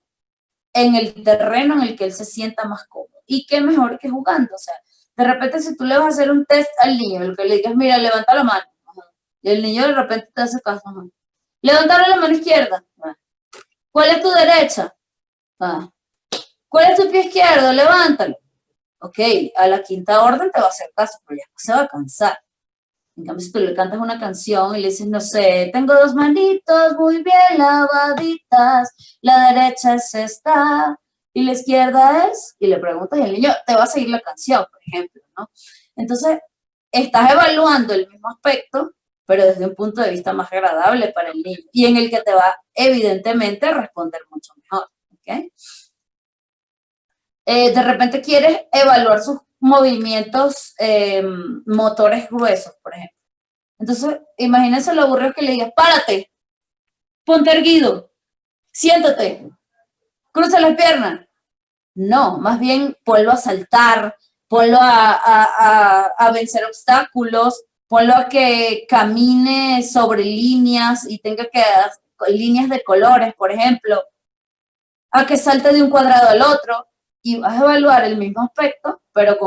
S1: en el terreno en el que él se sienta más cómodo. ¿Y qué mejor que jugando? O sea, de repente si tú le vas a hacer un test al niño, lo que le digas, mira, levanta la mano, y el niño de repente te hace caso, levantar la mano izquierda, ¿cuál es tu derecha? ¿Cuál es tu pie izquierdo? Levántalo. Ok, a la quinta orden te va a hacer caso, pero ya se va a cansar. En cambio, si tú le cantas una canción y le dices, no sé, tengo dos manitos muy bien lavaditas, la derecha es esta y la izquierda es, y le preguntas y el niño te va a seguir la canción, por ejemplo, ¿no? Entonces, estás evaluando el mismo aspecto, pero desde un punto de vista más agradable para el niño y en el que te va evidentemente a responder mucho mejor, ¿ok? De repente quieres evaluar sus movimientos motores gruesos, por ejemplo. Entonces, imagínense lo aburrido que le digas, párate, ponte erguido, siéntate, cruza las piernas. No, más bien ponlo a saltar, ponlo a vencer obstáculos, ponlo a que camine sobre líneas y tenga que líneas de colores, por ejemplo, a que salte de un cuadrado al otro y vas a evaluar el mismo aspecto, pero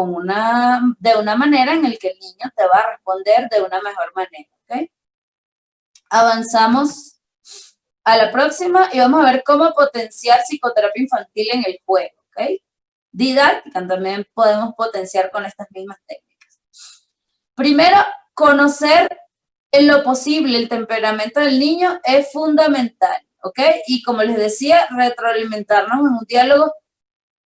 S1: de una manera en el que el niño te va a responder de una mejor manera, ¿ok? Avanzamos a la próxima y vamos a ver cómo potenciar psicoterapia infantil en el juego, ¿ok? Didáctica también podemos potenciar con estas mismas técnicas. Primero, conocer en lo posible el temperamento del niño es fundamental, ¿ok? Y como les decía, retroalimentarnos en un diálogo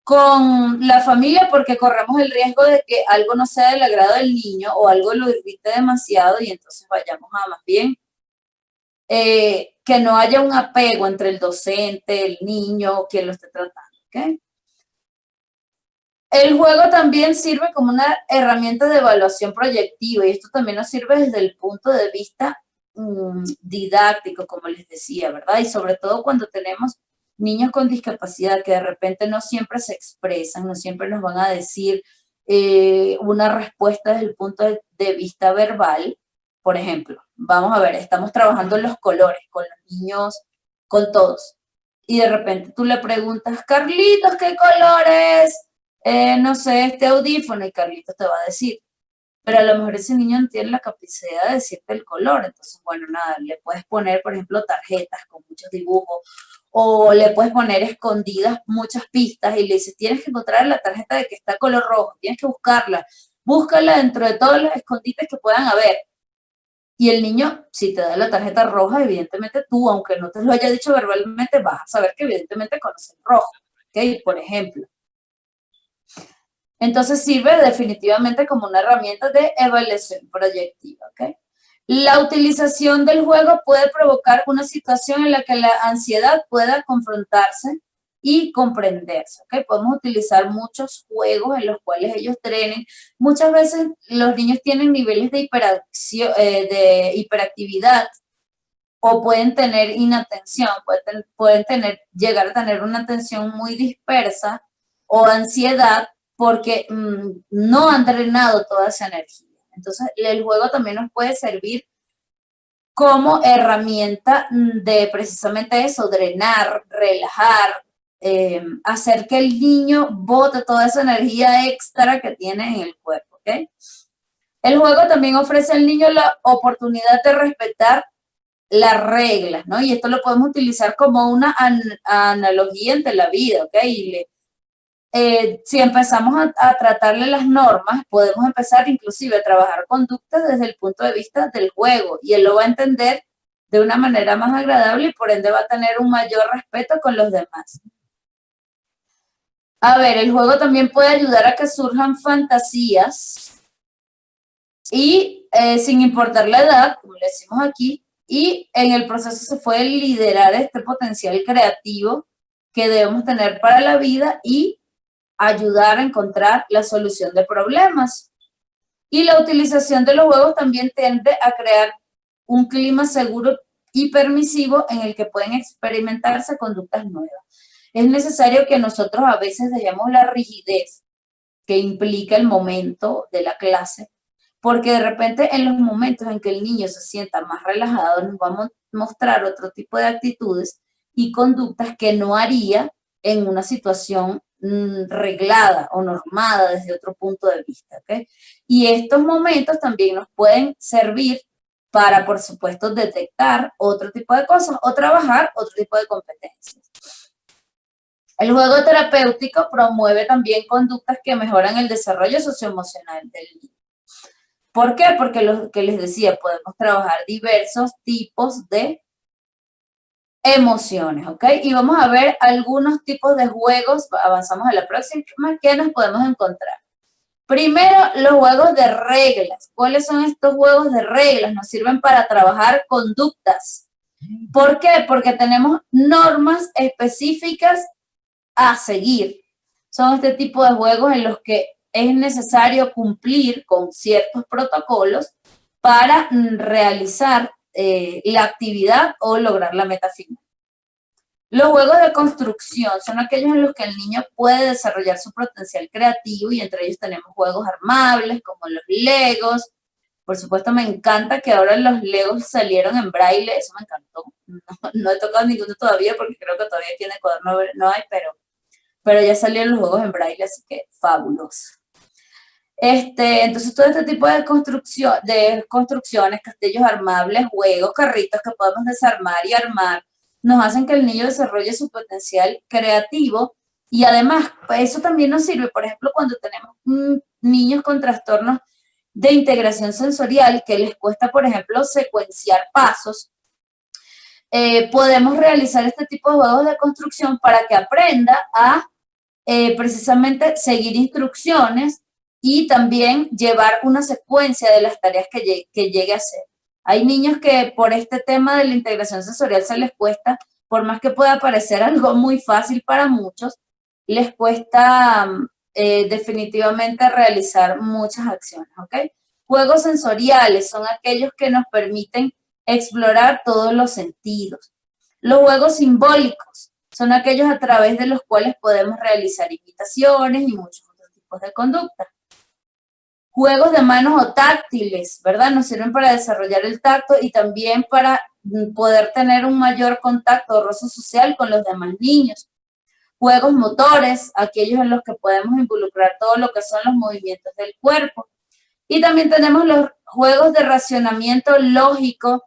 S1: con la familia porque corremos el riesgo de que algo no sea del agrado del niño o algo lo irrite demasiado y entonces vayamos a más bien que no haya un apego entre el docente, el niño, quien lo esté tratando, ¿ok? El juego también sirve como una herramienta de evaluación proyectiva y esto también nos sirve desde el punto de vista didáctico, como les decía, ¿verdad? Y sobre todo cuando tenemos niños con discapacidad que de repente no siempre se expresan, no siempre nos van a decir una respuesta desde el punto de vista verbal. Por ejemplo, vamos a ver, estamos trabajando los colores con los niños, con todos. Y de repente tú le preguntas, Carlitos, ¿qué colores? No sé, este audífono y Carlitos te va a decir, pero a lo mejor ese niño no tiene la capacidad de decirte el color, entonces, bueno, nada, le puedes poner, por ejemplo, tarjetas con muchos dibujos, o le puedes poner escondidas muchas pistas y le dices, tienes que encontrar la tarjeta de que está color rojo, tienes que buscarla, búscala dentro de todos los escondites que puedan haber. Y el niño, si te da la tarjeta roja, evidentemente tú, aunque no te lo haya dicho verbalmente, vas a saber que evidentemente conoce el rojo, ¿ok? Por ejemplo. Entonces sirve definitivamente como una herramienta de evaluación proyectiva, ¿ok? La utilización del juego puede provocar una situación en la que la ansiedad pueda confrontarse y comprenderse, ¿ok? Podemos utilizar muchos juegos en los cuales ellos trenen. Muchas veces los niños tienen niveles de hiperactividad o pueden tener inatención, llegar a tener una atención muy dispersa o ansiedad porque no han drenado toda esa energía. Entonces, el juego también nos puede servir como herramienta de precisamente eso, drenar, relajar, hacer que el niño bote toda esa energía extra que tiene en el cuerpo, ¿ok? El juego también ofrece al niño la oportunidad de respetar las reglas, ¿no? Y esto lo podemos utilizar como una analogía entre la vida, ¿ok? Si empezamos a tratarle las normas, podemos empezar inclusive a trabajar conductas desde el punto de vista del juego y él lo va a entender de una manera más agradable y por ende va a tener un mayor respeto con los demás. A ver, el juego también puede ayudar a que surjan fantasías y sin importar la edad, como le decimos aquí, y en el proceso se puede liderar este potencial creativo que debemos tener para la vida y ayudar a encontrar la solución de problemas. Y la utilización de los juegos también tiende a crear un clima seguro y permisivo en el que pueden experimentarse conductas nuevas. Es necesario que nosotros a veces dejemos la rigidez que implica el momento de la clase, porque de repente en los momentos en que el niño se sienta más relajado nos va a mostrar otro tipo de actitudes y conductas que no haría en una situación reglada o normada desde otro punto de vista, ¿ok? Y estos momentos también nos pueden servir para, por supuesto, detectar otro tipo de cosas o trabajar otro tipo de competencias. El juego terapéutico promueve también conductas que mejoran el desarrollo socioemocional del niño. ¿Por qué? Porque lo que les decía, podemos trabajar diversos tipos de emociones, ¿ok? Y vamos a ver algunos tipos de juegos, avanzamos a la próxima, que nos podemos encontrar. Primero, los juegos de reglas. ¿Cuáles son estos juegos de reglas? Nos sirven para trabajar conductas. ¿Por qué? Porque tenemos normas específicas a seguir. Son este tipo de juegos en los que es necesario cumplir con ciertos protocolos para realizar la actividad o lograr la meta final. Los juegos de construcción son aquellos en los que el niño puede desarrollar su potencial creativo y entre ellos tenemos juegos armables como los Legos. Por supuesto, me encanta que ahora los Legos salieron en braille, eso me encantó. No he tocado ninguno todavía porque creo que todavía aquí en Ecuador no hay, pero ya salieron los juegos en braille, así que fabuloso. Entonces todo este tipo de construcciones, castillos armables, juegos, carritos que podemos desarmar y armar, nos hacen que el niño desarrolle su potencial creativo y además eso también nos sirve, por ejemplo, cuando tenemos niños con trastornos de integración sensorial que les cuesta, por ejemplo, secuenciar pasos, podemos realizar este tipo de juegos de construcción para que aprenda a precisamente seguir instrucciones y también llevar una secuencia de las tareas que llegue a hacer. Hay niños que por este tema de la integración sensorial se les cuesta, por más que pueda parecer algo muy fácil para muchos, les cuesta definitivamente realizar muchas acciones, ¿ok? Juegos sensoriales son aquellos que nos permiten explorar todos los sentidos. Los juegos simbólicos son aquellos a través de los cuales podemos realizar imitaciones y muchos otros tipos de conducta. Juegos de manos o táctiles, ¿verdad? Nos sirven para desarrollar el tacto y también para poder tener un mayor contacto o roce social con los demás niños. Juegos motores, aquellos en los que podemos involucrar todo lo que son los movimientos del cuerpo. Y también tenemos los juegos de racionamiento lógico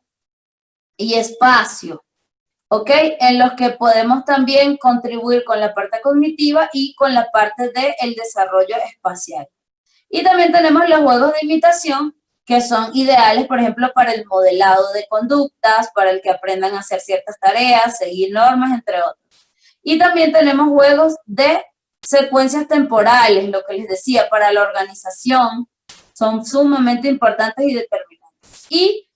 S1: y espacio, ¿ok? En los que podemos también contribuir con la parte cognitiva y con la parte del desarrollo espacial. Y también tenemos los juegos de imitación, que son ideales, por ejemplo, para el modelado de conductas, para el que aprendan a hacer ciertas tareas, seguir normas, entre otros. Y también tenemos juegos de secuencias temporales, lo que les decía, para la organización, son sumamente importantes y determinantes. Y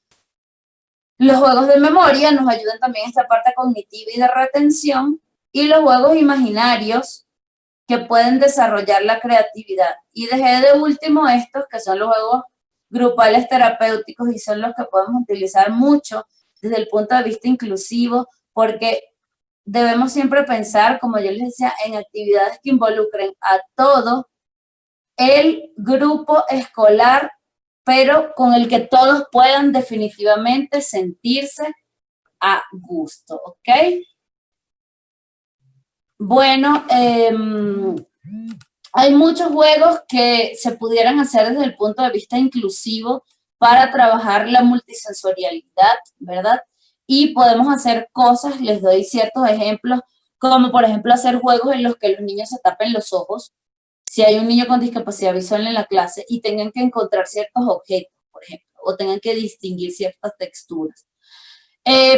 S1: los juegos de memoria nos ayudan también en esta parte cognitiva y de retención, y los juegos imaginarios que pueden desarrollar la creatividad. Y dejé de último estos, que son los juegos grupales terapéuticos y son los que podemos utilizar mucho desde el punto de vista inclusivo, porque debemos siempre pensar, como yo les decía, en actividades que involucren a todo el grupo escolar, pero con el que todos puedan definitivamente sentirse a gusto, ¿ok? Bueno, hay muchos juegos que se pudieran hacer desde el punto de vista inclusivo para trabajar la multisensorialidad, ¿verdad? Y podemos hacer cosas, les doy ciertos ejemplos, como por ejemplo hacer juegos en los que los niños se tapen los ojos, si hay un niño con discapacidad visual en la clase y tengan que encontrar ciertos objetos, por ejemplo, o tengan que distinguir ciertas texturas.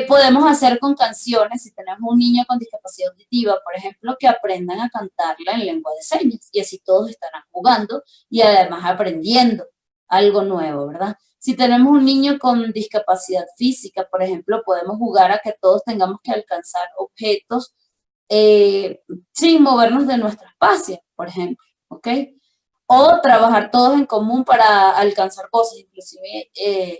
S1: Podemos hacer con canciones, si tenemos un niño con discapacidad auditiva, por ejemplo, que aprendan a cantarla en lengua de señas y así todos estarán jugando y además aprendiendo algo nuevo, ¿verdad? Si tenemos un niño con discapacidad física, por ejemplo, podemos jugar a que todos tengamos que alcanzar objetos sin movernos de nuestro espacio, por ejemplo, ¿ok? O trabajar todos en común para alcanzar cosas, inclusive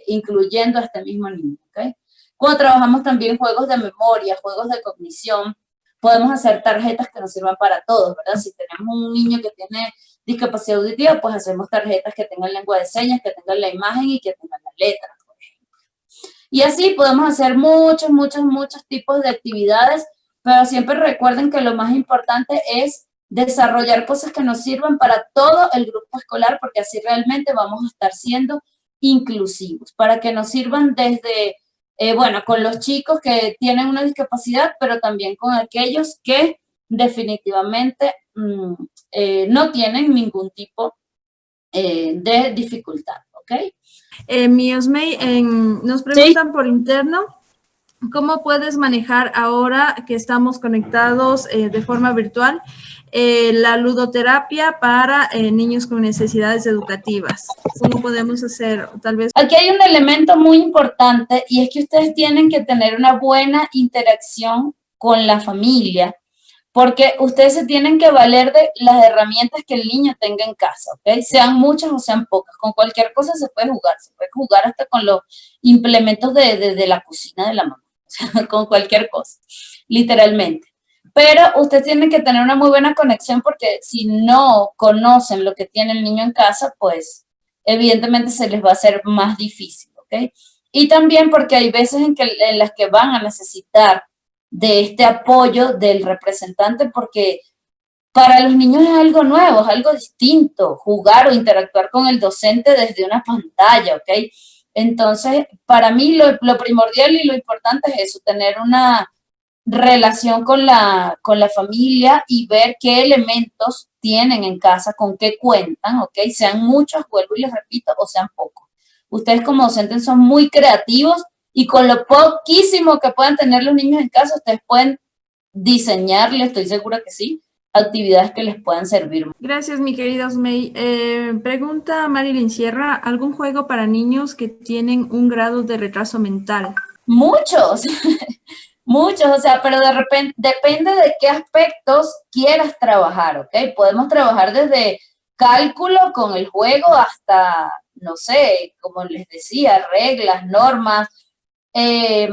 S1: incluyendo a este mismo niño, ¿ok? Cuando trabajamos también juegos de memoria, juegos de cognición, podemos hacer tarjetas que nos sirvan para todos, ¿verdad? Si tenemos un niño que tiene discapacidad auditiva, pues hacemos tarjetas que tengan lengua de señas, que tengan la imagen y que tengan la letra, por ejemplo. Y así podemos hacer muchos tipos de actividades, pero siempre recuerden que lo más importante es desarrollar cosas que nos sirvan para todo el grupo escolar, porque así realmente vamos a estar siendo inclusivos, para que nos sirvan desde bueno, con los chicos que tienen una discapacidad, pero también con aquellos que definitivamente no tienen ningún tipo de dificultad, ¿ok?
S2: Mi Osmey, nos preguntan por interno ¿Cómo puedes manejar ahora que estamos conectados de forma virtual la ludoterapia para niños con necesidades educativas? ¿Cómo podemos hacer? Tal vez.
S1: Aquí hay un elemento muy importante y es que ustedes tienen que tener una buena interacción con la familia, porque ustedes se tienen que valer de las herramientas que el niño tenga en casa, ¿ok? Sean muchas o sean pocas. Con cualquier cosa se puede jugar hasta con los implementos de la cocina de la mamá, o sea, con cualquier cosa, literalmente. Pero ustedes tienen que tener una muy buena conexión porque si no conocen lo que tiene el niño en casa, pues evidentemente se les va a hacer más difícil, ¿ok? Y también porque hay veces en las que van a necesitar de este apoyo del representante, porque para los niños es algo nuevo, es algo distinto, jugar o interactuar con el docente desde una pantalla, ¿ok? Entonces, para mí lo primordial y lo importante es eso, tener una relación con la familia y ver qué elementos tienen en casa, con qué cuentan, ¿ok? Sean muchos, vuelvo y les repito, o sean pocos. Ustedes como docentes son muy creativos y con lo poquísimo que puedan tener los niños en casa, ustedes pueden diseñarles, estoy segura que sí, actividades que les puedan servir.
S2: Gracias, mi querida Osmey. Pregunta Marilyn Sierra, ¿algún juego para niños que tienen un grado de retraso mental?
S1: Muchos, muchos, o sea, pero de repente depende de qué aspectos quieras trabajar, ¿ok? Podemos trabajar desde cálculo con el juego hasta, no sé, como les decía, reglas, normas, eh,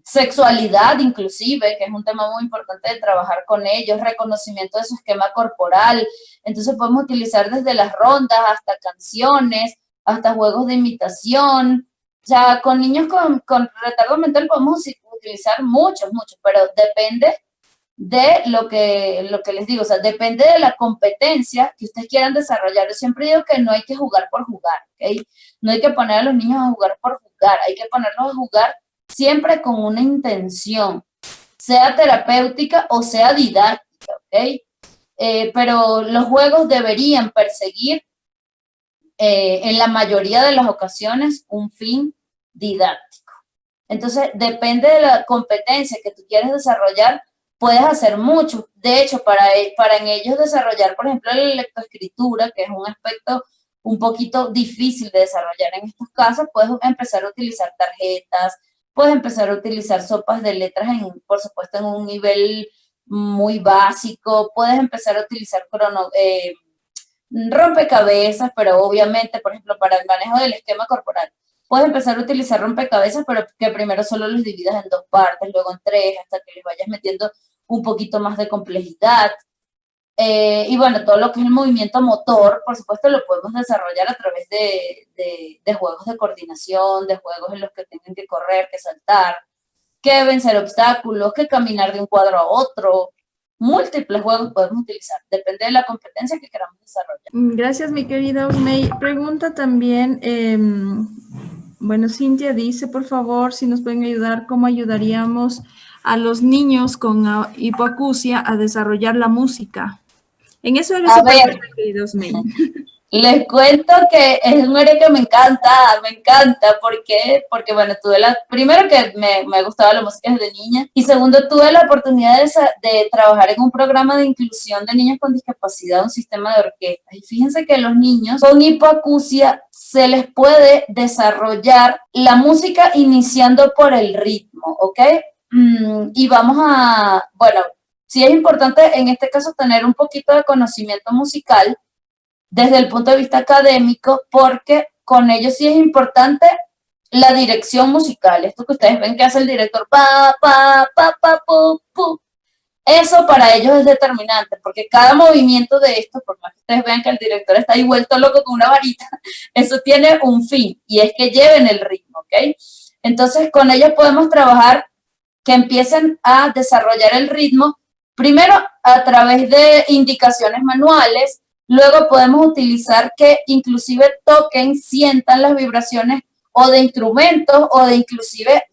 S1: sexualidad inclusive, que es un tema muy importante de trabajar con ellos, reconocimiento de su esquema corporal. Entonces podemos utilizar desde las rondas hasta canciones, hasta juegos de imitación. O sea, con niños con retardo mental podemos utilizar muchos, pero depende de lo que les digo, o sea, depende de la competencia que ustedes quieran desarrollar. Yo siempre digo que no hay que jugar por jugar, ¿ok? No hay que poner a los niños a jugar por jugar, hay que ponerlos a jugar siempre con una intención, sea terapéutica o sea didáctica, ¿ok? Pero los juegos deberían perseguir en la mayoría de las ocasiones un fin didáctico. Entonces, depende de la competencia que tú quieres desarrollar, puedes hacer mucho. De hecho, para en ellos desarrollar, por ejemplo, la lectoescritura, que es un aspecto un poquito difícil de desarrollar en estos casos, puedes empezar a utilizar tarjetas, puedes empezar a utilizar sopas de letras, por supuesto, en un nivel muy básico, puedes empezar a utilizar rompecabezas, pero obviamente, por ejemplo, para el manejo del esquema corporal, puedes empezar a utilizar rompecabezas, pero que primero solo los dividas en dos partes, luego en tres, hasta que les vayas metiendo un poquito más de complejidad. Y bueno, todo lo que es el movimiento motor, por supuesto, lo podemos desarrollar a través de juegos de coordinación, de juegos en los que tienen que correr, que saltar, que vencer obstáculos, que caminar de un cuadro a otro. Múltiples juegos podemos utilizar, depende de la competencia que queramos desarrollar.
S2: Gracias, mi querida Osmey. Pregunta también, bueno, Cintia dice, por favor, si nos pueden ayudar, ¿cómo ayudaríamos a los niños con hipoacusia a desarrollar la música? En eso eres súper buena, querida Osmey.
S1: Les cuento que es un área que me encanta, ¿por qué? Porque bueno, primero que me gustaba la música desde niña, y segundo, tuve la oportunidad de trabajar en un programa de inclusión de niños con discapacidad, un sistema de orquesta, y fíjense que los niños con hipoacusia se les puede desarrollar la música iniciando por el ritmo, ¿ok? Y bueno, sí es importante en este caso tener un poquito de conocimiento musical, desde el punto de vista académico, porque con ellos sí es importante la dirección musical. Esto que ustedes ven que hace el director, pa, pa, pa, pa, pu, pu. Eso para ellos es determinante, porque cada movimiento de esto, por más que ustedes vean que el director está ahí vuelto loco con una varita, eso tiene un fin, y es que lleven el ritmo, ¿ok? Entonces, con ellos podemos trabajar que empiecen a desarrollar el ritmo, primero a través de indicaciones manuales. Luego podemos utilizar que inclusive toquen, sientan las vibraciones o de instrumentos o de inclusive,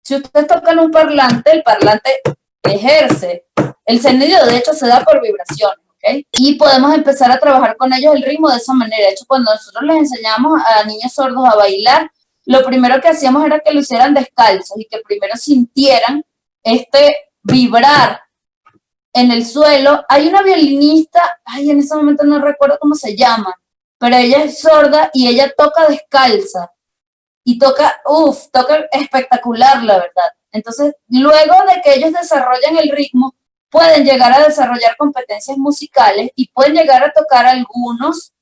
S1: si ustedes tocan un parlante, el parlante ejerce. El sonido de hecho se da por vibraciones, ¿ok? Y podemos empezar a trabajar con ellos el ritmo de esa manera. De hecho, cuando nosotros les enseñamos a niños sordos a bailar, lo primero que hacíamos era que lo hicieran descalzos y que primero sintieran este vibrar en el suelo. Hay una violinista, ay, en ese momento no recuerdo cómo se llama, pero ella es sorda y ella toca descalza y toca espectacular, la verdad. Entonces, luego de que ellos desarrollan el ritmo, pueden llegar a desarrollar competencias musicales y pueden llegar a tocar algunos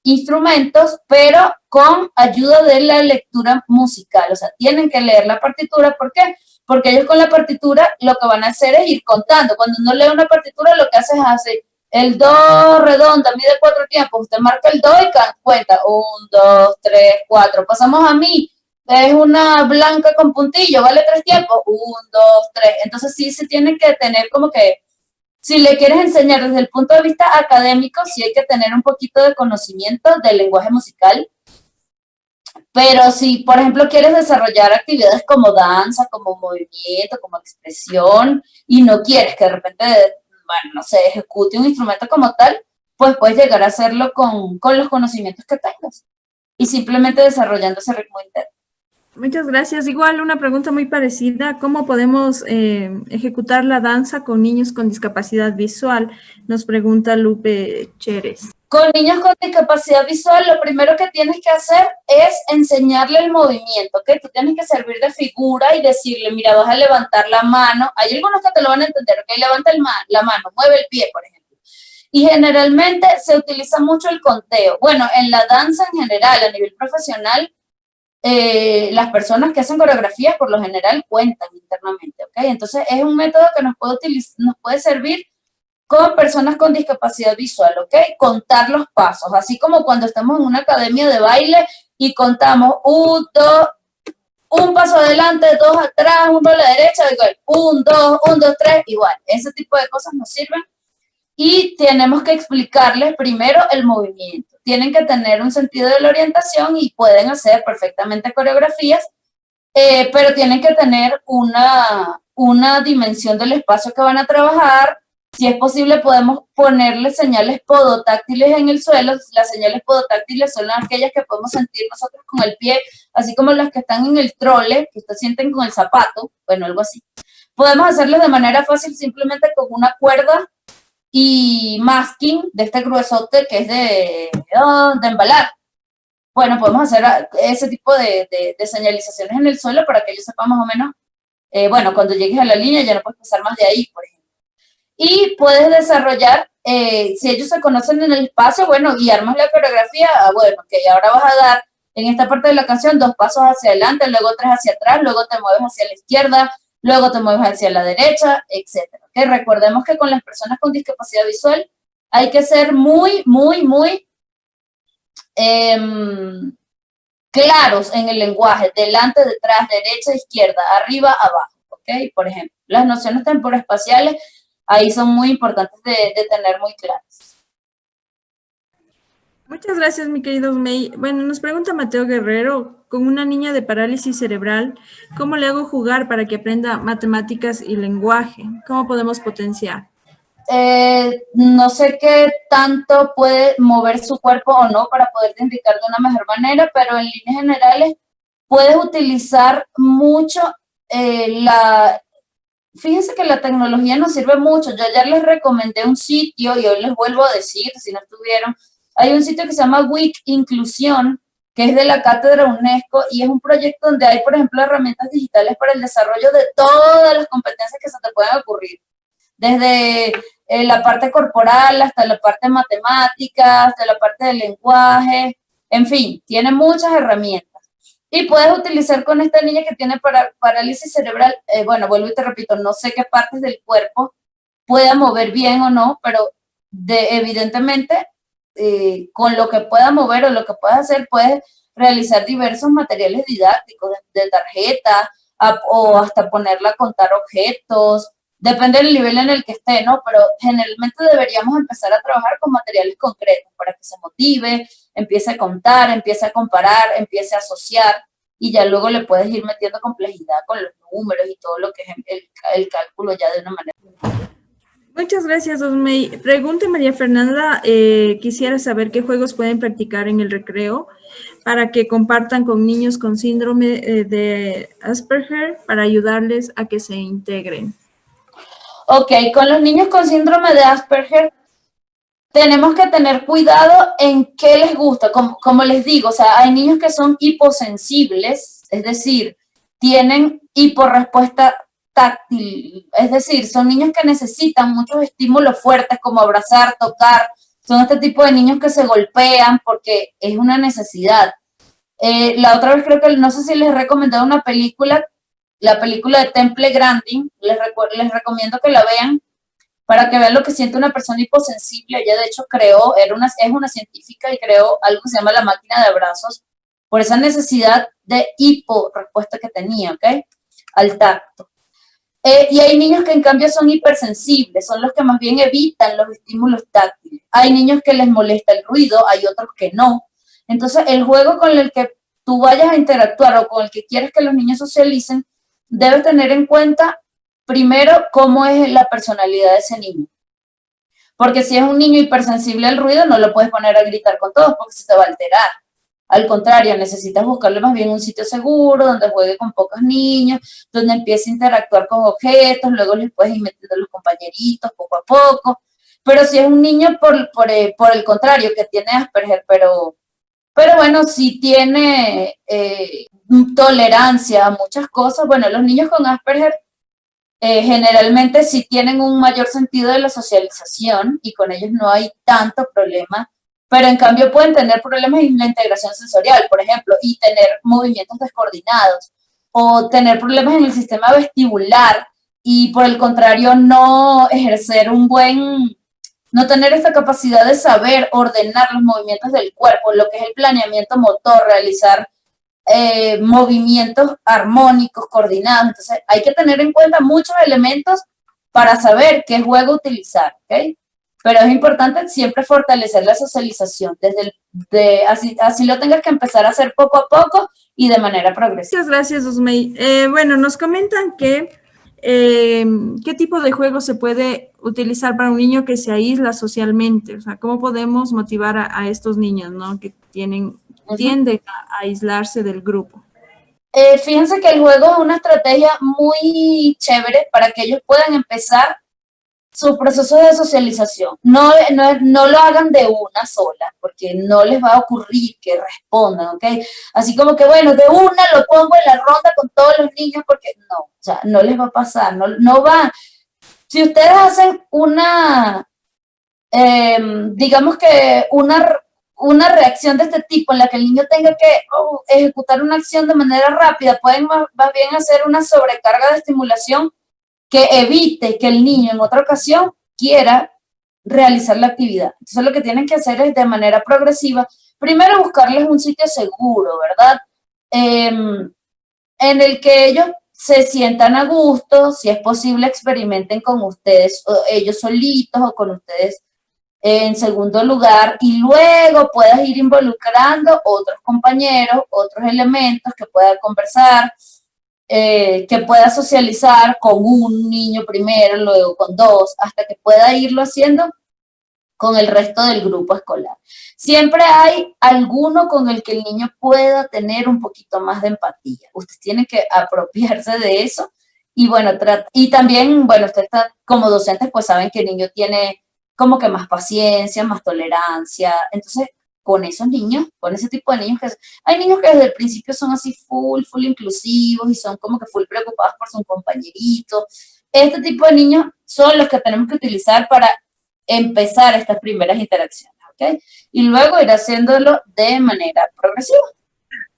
S1: instrumentos, pero con ayuda de la lectura musical. O sea, tienen que leer la partitura. ¿Por qué? Porque ellos con la partitura lo que van a hacer es ir contando. Cuando uno lee una partitura, lo que hace es hacer el do redonda, mide 4 tiempos. Usted marca el do y cuenta 1, 2, 3, 4. Pasamos a mi. Es una blanca con puntillo, vale 3 tiempos. 1, 2, 3. Entonces sí se tiene que tener como que, si le quieres enseñar desde el punto de vista académico, sí hay que tener un poquito de conocimiento del lenguaje musical, pero si, por ejemplo, quieres desarrollar actividades como danza, como movimiento, como expresión, y no quieres que de repente, bueno, no sé, ejecute un instrumento como tal, pues puedes llegar a hacerlo con los conocimientos que tengas y simplemente desarrollando ese ritmo interno.
S2: Muchas gracias. Igual una pregunta muy parecida. ¿Cómo podemos ejecutar la danza con niños con discapacidad visual? Nos pregunta Lupe Cheres.
S1: Con niños con discapacidad visual, lo primero que tienes que hacer es enseñarle el movimiento, ¿ok? Tú tienes que servir de figura y decirle, mira, vas a levantar la mano. Hay algunos que te lo van a entender, ¿ok? Levanta la mano, mueve el pie, por ejemplo. Y generalmente se utiliza mucho el conteo. Bueno, en la danza en general, a nivel profesional, las personas que hacen coreografías por lo general cuentan internamente, ¿ok? Entonces es un método que nos puede servir con personas con discapacidad visual, ¿ok? Contar los pasos, así como cuando estamos en una academia de baile y contamos 1, 2, un paso adelante, 2 atrás, 1 a la derecha, igual, 1, 2, 1, 2, 3, igual. Ese tipo de cosas nos sirven y tenemos que explicarles primero el movimiento. Tienen que tener un sentido de la orientación y pueden hacer perfectamente coreografías, pero tienen que tener una dimensión del espacio que van a trabajar. Si es posible, podemos ponerle señales podotáctiles en el suelo. Las señales podotáctiles son aquellas que podemos sentir nosotros con el pie, así como las que están en el trole, que ustedes sienten con el zapato, bueno, algo así. Podemos hacerlo de manera fácil simplemente con una cuerda y masking de este gruesote que es de embalar. Bueno, podemos hacer ese tipo de señalizaciones en el suelo para que ellos sepan más o menos, bueno, cuando llegues a la línea ya no puedes pasar más de ahí, por ejemplo. Y puedes desarrollar, si ellos se conocen en el espacio, bueno, y armas la coreografía, bueno, ok, ahora vas a dar en esta parte de la canción 2 pasos hacia adelante, luego 3 hacia atrás, luego te mueves hacia la izquierda, luego te mueves hacia la derecha, etcétera. Que recordemos que con las personas con discapacidad visual hay que ser muy, muy, muy claros en el lenguaje, delante, detrás, derecha, izquierda, arriba, abajo, ¿ok? Por ejemplo, las nociones temporespaciales ahí son muy importantes de tener muy claras.
S2: Muchas gracias, mi querido May. Bueno, nos pregunta Mateo Guerrero, con una niña de parálisis cerebral, ¿cómo le hago jugar para que aprenda matemáticas y lenguaje? ¿Cómo podemos potenciar?
S1: No sé qué tanto puede mover su cuerpo o no para poder indicar de una mejor manera, pero en líneas generales puedes utilizar mucho fíjense que la tecnología nos sirve mucho. Yo ayer les recomendé un sitio y hoy les vuelvo a decir, si no estuvieron, hay un sitio que se llama WIC Inclusión, que es de la Cátedra UNESCO y es un proyecto donde hay, por ejemplo, herramientas digitales para el desarrollo de todas las competencias que se te puedan ocurrir, desde la parte corporal hasta la parte matemática, hasta la parte del lenguaje, en fin, tiene muchas herramientas. Y puedes utilizar con esta niña que tiene parálisis cerebral, bueno, vuelvo y te repito, no sé qué partes del cuerpo pueda mover bien o no, pero evidentemente con lo que pueda mover o lo que puedas hacer, puedes realizar diversos materiales didácticos de tarjeta o hasta ponerla a contar objetos, depende del nivel en el que esté, ¿no? Pero generalmente deberíamos empezar a trabajar con materiales concretos para que se motive, empiece a contar, empiece a comparar, empiece a asociar y ya luego le puedes ir metiendo complejidad con los números y todo lo que es el cálculo ya de una manera.
S2: Muchas gracias, Osmey. Pregunta María Fernanda, quisiera saber qué juegos pueden practicar en el recreo para que compartan con niños con síndrome de Asperger para ayudarles a que se integren.
S1: Ok, con los niños con síndrome de Asperger tenemos que tener cuidado en qué les gusta. Como les digo, o sea, hay niños que son hiposensibles, es decir, tienen hiporrespuesta táctil, es decir, son niños que necesitan muchos estímulos fuertes como abrazar, tocar, son este tipo de niños que se golpean porque es una necesidad. La otra vez creo que, no sé si les he recomendado una película, la película de Temple Grandin, les recomiendo que la vean para que vean lo que siente una persona hiposensible. Ella de hecho es una científica y creó algo que se llama la máquina de abrazos por esa necesidad de hiporrespuesta que tenía, ¿ok? Al tacto. Y hay niños que en cambio son hipersensibles, son los que más bien evitan los estímulos táctiles. Hay niños que les molesta el ruido, hay otros que no. Entonces, el juego con el que tú vayas a interactuar o con el que quieres que los niños socialicen, debes tener en cuenta primero cómo es la personalidad de ese niño. Porque si es un niño hipersensible al ruido, no lo puedes poner a gritar con todos porque se te va a alterar. Al contrario, necesitas buscarle más bien un sitio seguro, donde juegue con pocos niños, donde empiece a interactuar con objetos, luego les puedes ir metiendo los compañeritos poco a poco. Pero si es un niño, por el contrario, que tiene Asperger, pero bueno, si tiene tolerancia a muchas cosas, bueno, los niños con Asperger generalmente sí tienen un mayor sentido de la socialización y con ellos no hay tanto problema, pero en cambio pueden tener problemas en la integración sensorial, por ejemplo, y tener movimientos descoordinados o tener problemas en el sistema vestibular y por el contrario no ejercer no tener esta capacidad de saber ordenar los movimientos del cuerpo, lo que es el planeamiento motor, realizar movimientos armónicos, coordinados. Entonces, hay que tener en cuenta muchos elementos para saber qué juego utilizar, ¿ok? Pero es importante siempre fortalecer la socialización, así lo tengas que empezar a hacer poco a poco y de manera progresiva.
S2: Muchas gracias, Osmey. Bueno, nos comentan que qué tipo de juego se puede utilizar para un niño que se aísla socialmente. O sea, ¿cómo podemos motivar a estos niños, ¿no? Que tienden a aislarse del grupo?
S1: Fíjense que el juego es una estrategia muy chévere para que ellos puedan empezar su proceso de socialización. No lo hagan de una sola, porque no les va a ocurrir que respondan, ¿ok? Así como que, bueno, de una lo pongo en la ronda con todos los niños, porque no, o sea, no les va a pasar, no va. Si ustedes hacen digamos que una reacción de este tipo en la que el niño tenga que ejecutar una acción de manera rápida, pueden más bien hacer una sobrecarga de estimulación que evite que el niño en otra ocasión quiera realizar la actividad. Entonces lo que tienen que hacer es de manera progresiva, primero buscarles un sitio seguro, ¿verdad? En el que ellos se sientan a gusto, si es posible experimenten con ustedes, o ellos solitos o con ustedes en segundo lugar, y luego puedas ir involucrando otros compañeros, otros elementos que pueda conversar, que pueda socializar con un niño primero, luego con dos, hasta que pueda irlo haciendo con el resto del grupo escolar. Siempre hay alguno con el que el niño pueda tener un poquito más de empatía. Usted tiene que apropiarse de eso y bueno, y también, bueno, usted está como docentes, pues saben que el niño tiene como que más paciencia, más tolerancia. Entonces, con esos niños, con ese tipo de niños hay niños que desde el principio son así full inclusivos y son como que full preocupados por su compañerito. Este tipo de niños son los que tenemos que utilizar para empezar estas primeras interacciones, ¿ok? Y luego ir haciéndolo de manera progresiva.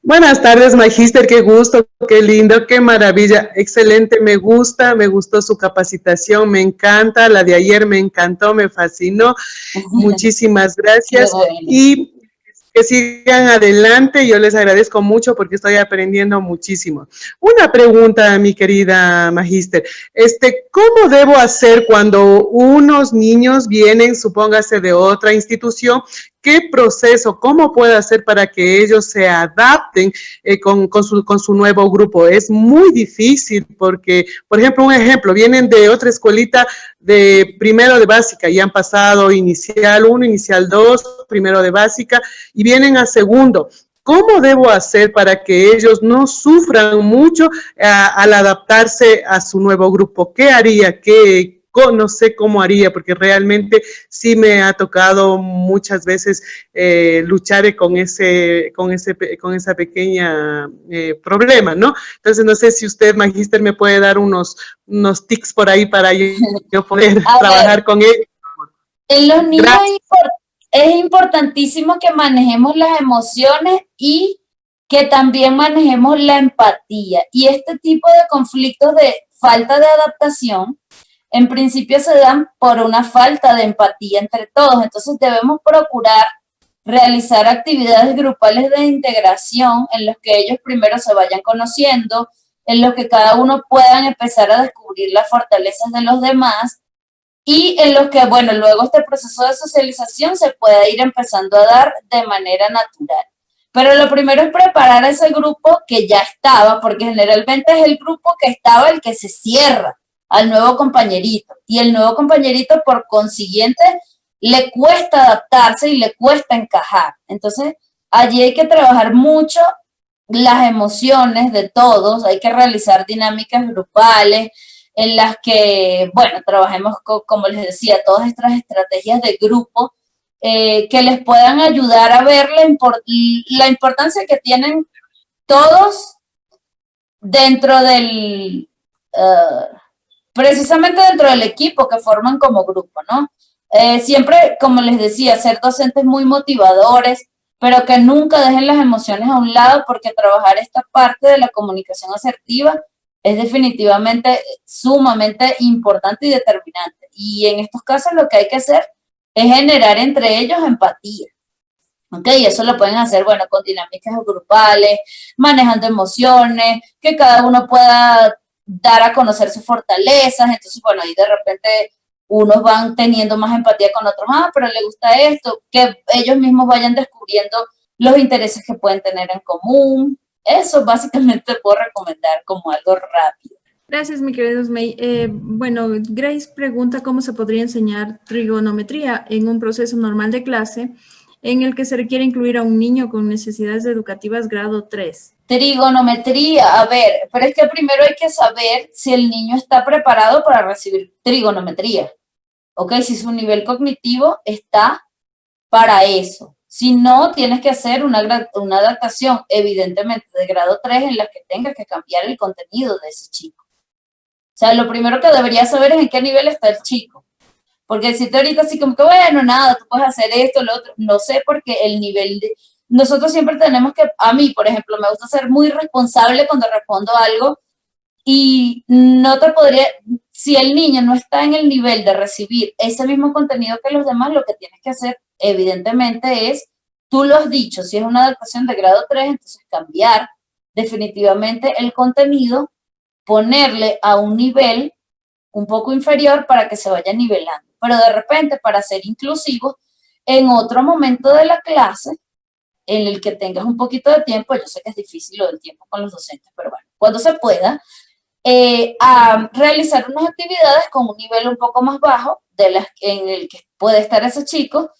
S3: Buenas tardes, Magíster, qué gusto, qué lindo, qué maravilla, excelente, me gustó su capacitación, me encanta, la de ayer me encantó, me fascinó, muchísimas gracias y que sigan adelante, yo les agradezco mucho porque estoy aprendiendo muchísimo. Una pregunta, mi querida Magíster, ¿cómo debo hacer cuando unos niños vienen, supóngase de otra institución, ¿qué proceso, cómo puedo hacer para que ellos se adapten con su nuevo grupo? Es muy difícil porque, por ejemplo, un ejemplo, vienen de otra escuelita de primero de básica y han pasado inicial 1, inicial 2, primero de básica y vienen a segundo. ¿Cómo debo hacer para que ellos no sufran mucho al adaptarse a su nuevo grupo? ¿Qué haría? No sé cómo haría, porque realmente sí me ha tocado muchas veces luchar con esa pequeña problema, ¿no? Entonces, no sé si usted, Magíster, me puede dar unos tips por ahí para yo poder
S1: A ver,
S3: trabajar con él.
S1: en los niños
S3: Gracias.
S1: es importantísimo que manejemos las emociones y que también manejemos la empatía. Y este tipo de conflictos de falta de adaptación, en principio se dan por una falta de empatía entre todos. Entonces debemos procurar realizar actividades grupales de integración en los que ellos primero se vayan conociendo, en los que cada uno puedan empezar a descubrir las fortalezas de los demás y en los que, bueno, luego este proceso de socialización se pueda ir empezando a dar de manera natural. Pero lo primero es preparar a ese grupo que ya estaba, porque generalmente es el grupo que estaba el que se cierra al nuevo compañerito. Y el nuevo compañerito, por consiguiente, le cuesta adaptarse y le cuesta encajar. Entonces, allí hay que trabajar mucho las emociones de todos, hay que realizar dinámicas grupales en las que, bueno, trabajemos, como les decía, todas estas estrategias de grupo que les puedan ayudar a ver la importancia que tienen todos dentro del, precisamente dentro del equipo que forman como grupo, ¿no? Siempre, como les decía, ser docentes muy motivadores, pero que nunca dejen las emociones a un lado, porque trabajar esta parte de la comunicación asertiva es definitivamente sumamente importante y determinante. Y en estos casos lo que hay que hacer es generar entre ellos empatía. ¿Ok? Y eso lo pueden hacer, bueno, con dinámicas grupales, manejando emociones, que cada uno pueda dar a conocer sus fortalezas. Entonces, bueno, ahí de repente unos van teniendo más empatía con otros, pero le gusta esto, que ellos mismos vayan descubriendo los intereses que pueden tener en común. Eso básicamente puedo recomendar como algo rápido.
S2: Gracias, mi querido May. Bueno, Grace pregunta cómo se podría enseñar trigonometría en un proceso normal de clase en el que se requiere incluir a un niño con necesidades educativas grado 3.
S1: Trigonometría, a ver, pero es que primero hay que saber si el niño está preparado para recibir trigonometría. ¿Ok? Si su nivel cognitivo está para eso. Si no, tienes que hacer una adaptación, evidentemente, de grado 3 en la que tengas que cambiar el contenido de ese chico. O sea, lo primero que deberías saber es en qué nivel está el chico. Porque si te ahorita así como que, bueno, nada, tú puedes hacer esto, lo otro, no sé, porque el nivel de... Nosotros siempre tenemos que, a mí, por ejemplo, me gusta ser muy responsable cuando respondo algo y no te podría, si el niño no está en el nivel de recibir ese mismo contenido que los demás, lo que tienes que hacer, evidentemente, es, tú lo has dicho, si es una adaptación de grado 3, entonces cambiar definitivamente el contenido, ponerle a un nivel un poco inferior para que se vaya nivelando. Pero de repente, para ser inclusivos, en otro momento de la clase, en el que tengas un poquito de tiempo, yo sé que es difícil lo del tiempo con los docentes, pero bueno, cuando se pueda, a realizar unas actividades con un nivel un poco más bajo en el que puede estar ese chico,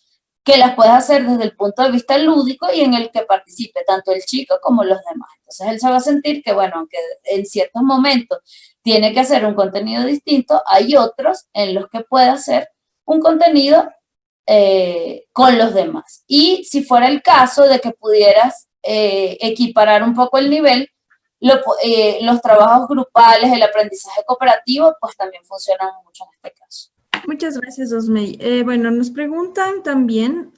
S1: que las puedes hacer desde el punto de vista lúdico y en el que participe tanto el chico como los demás. Entonces él se va a sentir que, bueno, aunque en ciertos momentos tiene que hacer un contenido distinto, hay otros en los que puede hacer un contenido con los demás. Y si fuera el caso de que pudieras equiparar un poco el nivel, los trabajos grupales, el aprendizaje cooperativo, pues también funcionan mucho en este caso.
S2: Muchas gracias, Osmey. Bueno, nos preguntan también,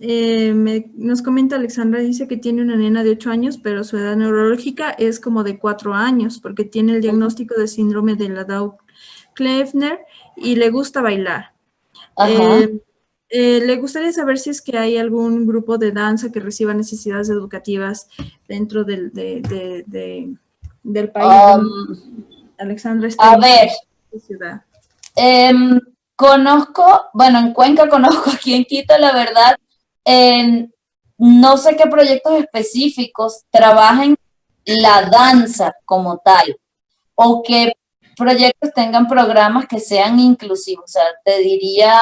S2: nos comenta Alexandra, dice que tiene una nena de 8 años, pero su edad neurológica es como de 4 años, porque tiene el diagnóstico de síndrome de Ladau-Kleffner y le gusta bailar. Le gustaría saber si es que hay algún grupo de danza que reciba necesidades educativas dentro del país. Alexandra está en qué ciudad.
S1: Conozco, bueno, en Cuenca conozco, aquí en Quito, la verdad, No sé qué proyectos específicos trabajen la danza como tal, o qué proyectos tengan programas que sean inclusivos. O sea, te diría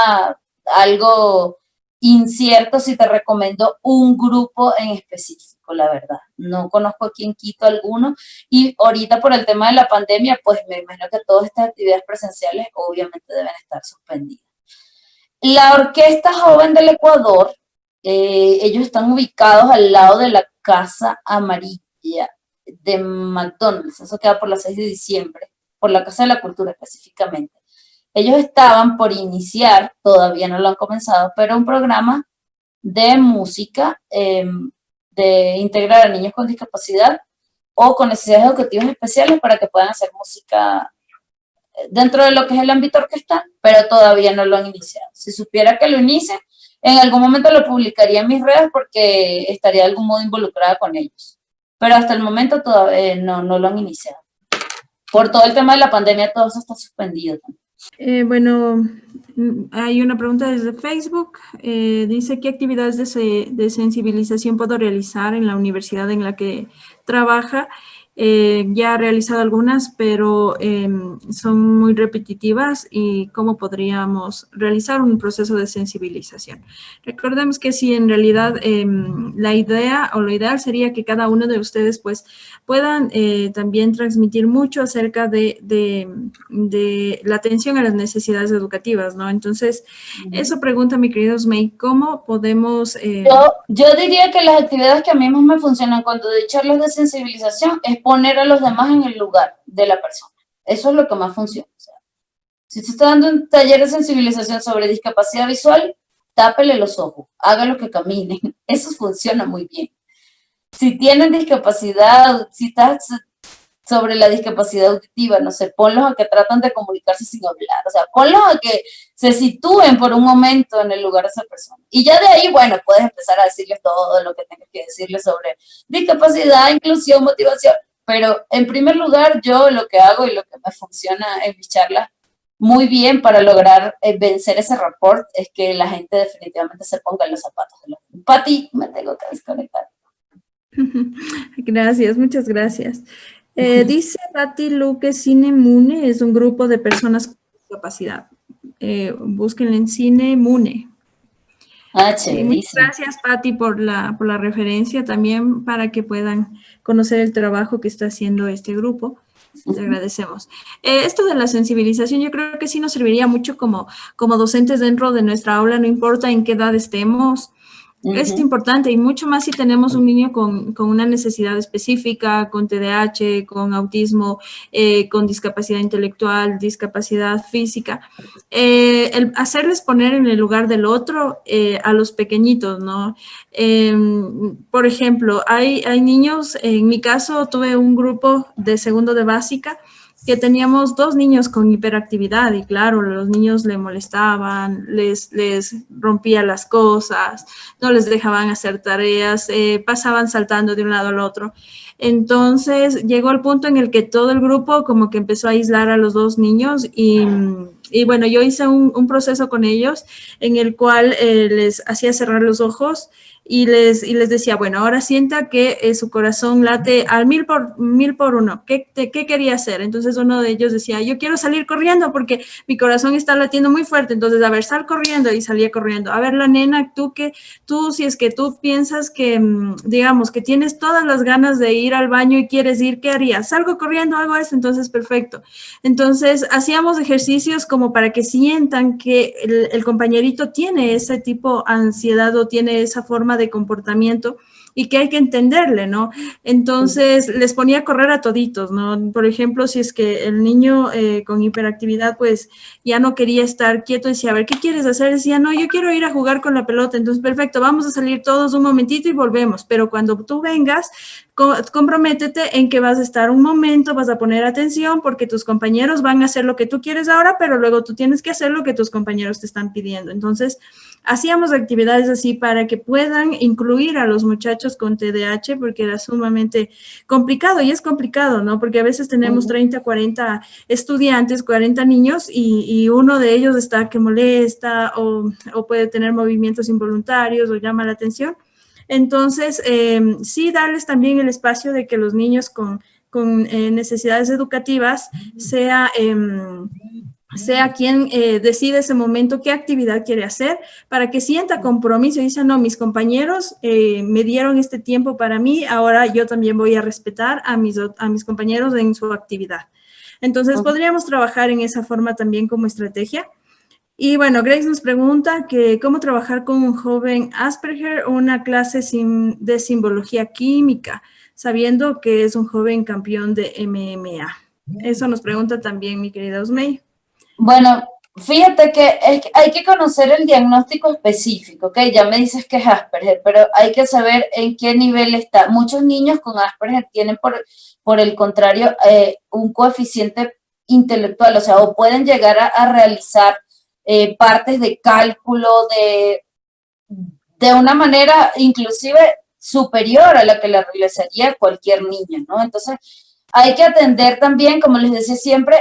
S1: algo incierto si te recomiendo un grupo en específico, la verdad. No conozco aquí en Quito alguno, y ahorita por el tema de la pandemia, pues me imagino que todas estas actividades presenciales obviamente deben estar suspendidas. La Orquesta Joven del Ecuador, ellos están ubicados al lado de la Casa Amarilla de McDonald's, eso queda por la 6 de diciembre, por la Casa de la Cultura específicamente. Ellos estaban por iniciar, todavía no lo han comenzado, pero un programa de música, de integrar a niños con discapacidad o con necesidades educativas especiales para que puedan hacer música dentro de lo que es el ámbito orquestal, pero todavía no lo han iniciado. Si supiera que lo inicie, en algún momento lo publicaría en mis redes porque estaría de algún modo involucrada con ellos. Pero hasta el momento todavía no lo han iniciado. Por todo el tema de la pandemia, todo eso está suspendido.
S2: Bueno, hay una pregunta desde Facebook. Dice, ¿qué actividades de sensibilización puedo realizar en la universidad en la que trabaja? Ya ha realizado algunas, pero son muy repetitivas, y cómo podríamos realizar un proceso de sensibilización. Recordemos que si en realidad la idea o lo ideal sería que cada uno de ustedes pues puedan también transmitir mucho acerca de la atención a las necesidades educativas, ¿no? Entonces, eso pregunta mi querido Osmey, ¿cómo podemos...?
S1: Yo diría que las actividades que a mí más me funcionan cuando doy charlas de sensibilización es poner a los demás en el lugar de la persona. Eso es lo que más funciona. O sea, si usted está dando un taller de sensibilización sobre discapacidad visual, tápele los ojos, hágalo que caminen. Eso funciona muy bien. Si tienen discapacidad, si estás sobre la discapacidad auditiva, no sé, ponlos a que tratan de comunicarse sin hablar, o sea, ponlos a que se sitúen por un momento en el lugar de esa persona. Y ya de ahí, bueno, puedes empezar a decirles todo lo que tengas que decirles sobre discapacidad, inclusión, motivación, pero en primer lugar, yo lo que hago y lo que me funciona en mis charlas muy bien para lograr vencer ese rapport es que la gente definitivamente se ponga en los zapatos de los demás. Pati, me tengo que desconectar.
S2: Gracias, muchas gracias. Dice Pati Luque, Cine Mune es un grupo de personas con discapacidad. Búsquenlo en Cine Mune. Muchas gracias, Pati, por la referencia también, para que puedan conocer el trabajo que está haciendo este grupo. Les agradecemos. Esto de la sensibilización yo creo que sí nos serviría mucho como docentes dentro de nuestra aula, no importa en qué edad estemos. Es importante, y mucho más si tenemos un niño con una necesidad específica, con TDAH, con autismo, con discapacidad intelectual, discapacidad física. El hacerles poner en el lugar del otro a los pequeñitos, ¿no? Por ejemplo, hay niños, en mi caso tuve un grupo de segundo de básica, que teníamos 2 niños con hiperactividad, y claro, los niños le molestaban, les rompía las cosas, no les dejaban hacer tareas, pasaban saltando de un lado al otro. Entonces llegó el punto en el que todo el grupo como que empezó a aislar a los 2 niños, y bueno, yo hice un proceso con ellos en el cual les hacía cerrar los ojos y les decía, bueno, ahora sienta que su corazón late al 1000 por uno. ¿Qué quería hacer? Entonces uno de ellos decía, yo quiero salir corriendo porque mi corazón está latiendo muy fuerte. Entonces, a ver, sal corriendo, y salía corriendo. A ver, la nena, tú si es que tú piensas que, digamos, que tienes todas las ganas de ir al baño y quieres ir, ¿qué harías? Salgo corriendo, hago esto. Entonces, perfecto. Entonces, hacíamos ejercicios como para que sientan que el compañerito tiene ese tipo de ansiedad o tiene esa forma de comportamiento, y que hay que entenderle, ¿no? Entonces, les ponía a correr a toditos, ¿no? Por ejemplo, si es que el niño con hiperactividad, pues, ya no quería estar quieto, decía, a ver, ¿qué quieres hacer? Decía, no, yo quiero ir a jugar con la pelota. Entonces, perfecto, vamos a salir todos un momentito y volvemos, pero cuando tú vengas, comprométete en que vas a estar un momento, vas a poner atención porque tus compañeros van a hacer lo que tú quieres ahora, pero luego tú tienes que hacer lo que tus compañeros te están pidiendo. Entonces, hacíamos actividades así para que puedan incluir a los muchachos con TDAH porque era sumamente complicado y es complicado, ¿no? Porque a veces tenemos 30, 40 estudiantes, 40 niños y uno de ellos está que molesta o puede tener movimientos involuntarios o llama la atención. Entonces, sí darles también el espacio de que los niños con necesidades educativas sea quien decide ese momento qué actividad quiere hacer para que sienta compromiso y dice, no, mis compañeros me dieron este tiempo para mí, ahora yo también voy a respetar a mis compañeros en su actividad. Entonces, podríamos trabajar en esa forma también como estrategia. Y bueno, Grace nos pregunta que cómo trabajar con un joven Asperger o una clase de simbología química, sabiendo que es un joven campeón de MMA. Eso nos pregunta también mi querida Osmey.
S1: Bueno, fíjate que hay que conocer el diagnóstico específico, ¿ok? Ya me dices que es Asperger, pero hay que saber en qué nivel está. Muchos niños con Asperger tienen, por el contrario, un coeficiente intelectual, o sea, o pueden llegar a realizar partes de cálculo de una manera inclusive superior a la que le realizaría cualquier niño, ¿no? Entonces, hay que atender también, como les decía siempre,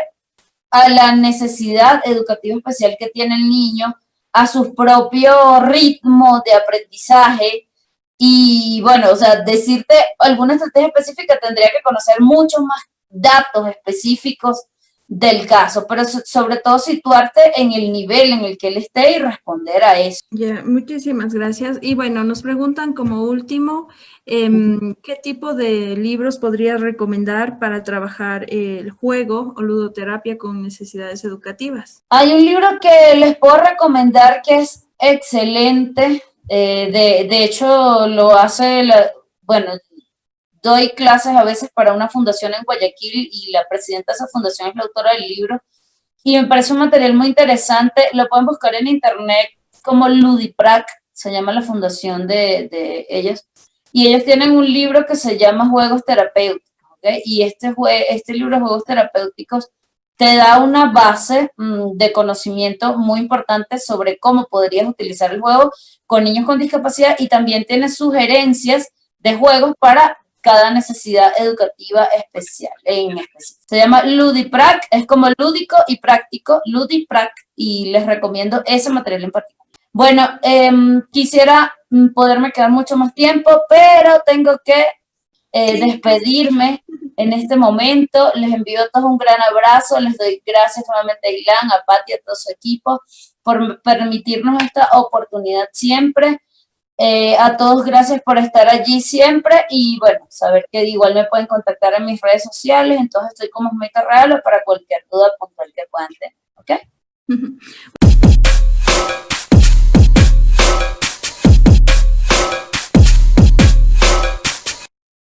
S1: a la necesidad educativa especial que tiene el niño, a su propio ritmo de aprendizaje. Y bueno, o sea, decirte alguna estrategia específica tendría que conocer muchos más datos específicos del caso, pero sobre todo situarte en el nivel en el que él esté y responder a eso.
S2: Yeah, muchísimas gracias. Y bueno, nos preguntan como último, ¿qué tipo de libros podrías recomendar para trabajar el juego o ludoterapia con necesidades educativas?
S1: Hay un libro que les puedo recomendar que es excelente. De hecho, lo hace, bueno, doy clases a veces para una fundación en Guayaquil y la presidenta de esa fundación es la autora del libro. Y me parece un material muy interesante. Lo pueden buscar en internet como Ludiprac, se llama la fundación de ellos. Y ellos tienen un libro que se llama Juegos Terapéuticos, ¿okay? Y este libro de Juegos Terapéuticos te da una base de conocimiento muy importante sobre cómo podrías utilizar el juego con niños con discapacidad y también tiene sugerencias de juegos para cada necesidad educativa especial, en específico. Se llama Ludiprac, es como lúdico y práctico, Ludiprac, y les recomiendo ese material en particular. Bueno, quisiera poderme quedar mucho más tiempo, pero tengo que despedirme en este momento. Les envío a todos un gran abrazo, les doy gracias nuevamente a Ilan, a Pati, a todo su equipo, por permitirnos esta oportunidad siempre. A todos gracias por estar allí siempre y bueno, saber que igual me pueden contactar en mis redes sociales, entonces estoy como Osmey Carralo para cualquier duda puntual que puedan tener, ¿ok?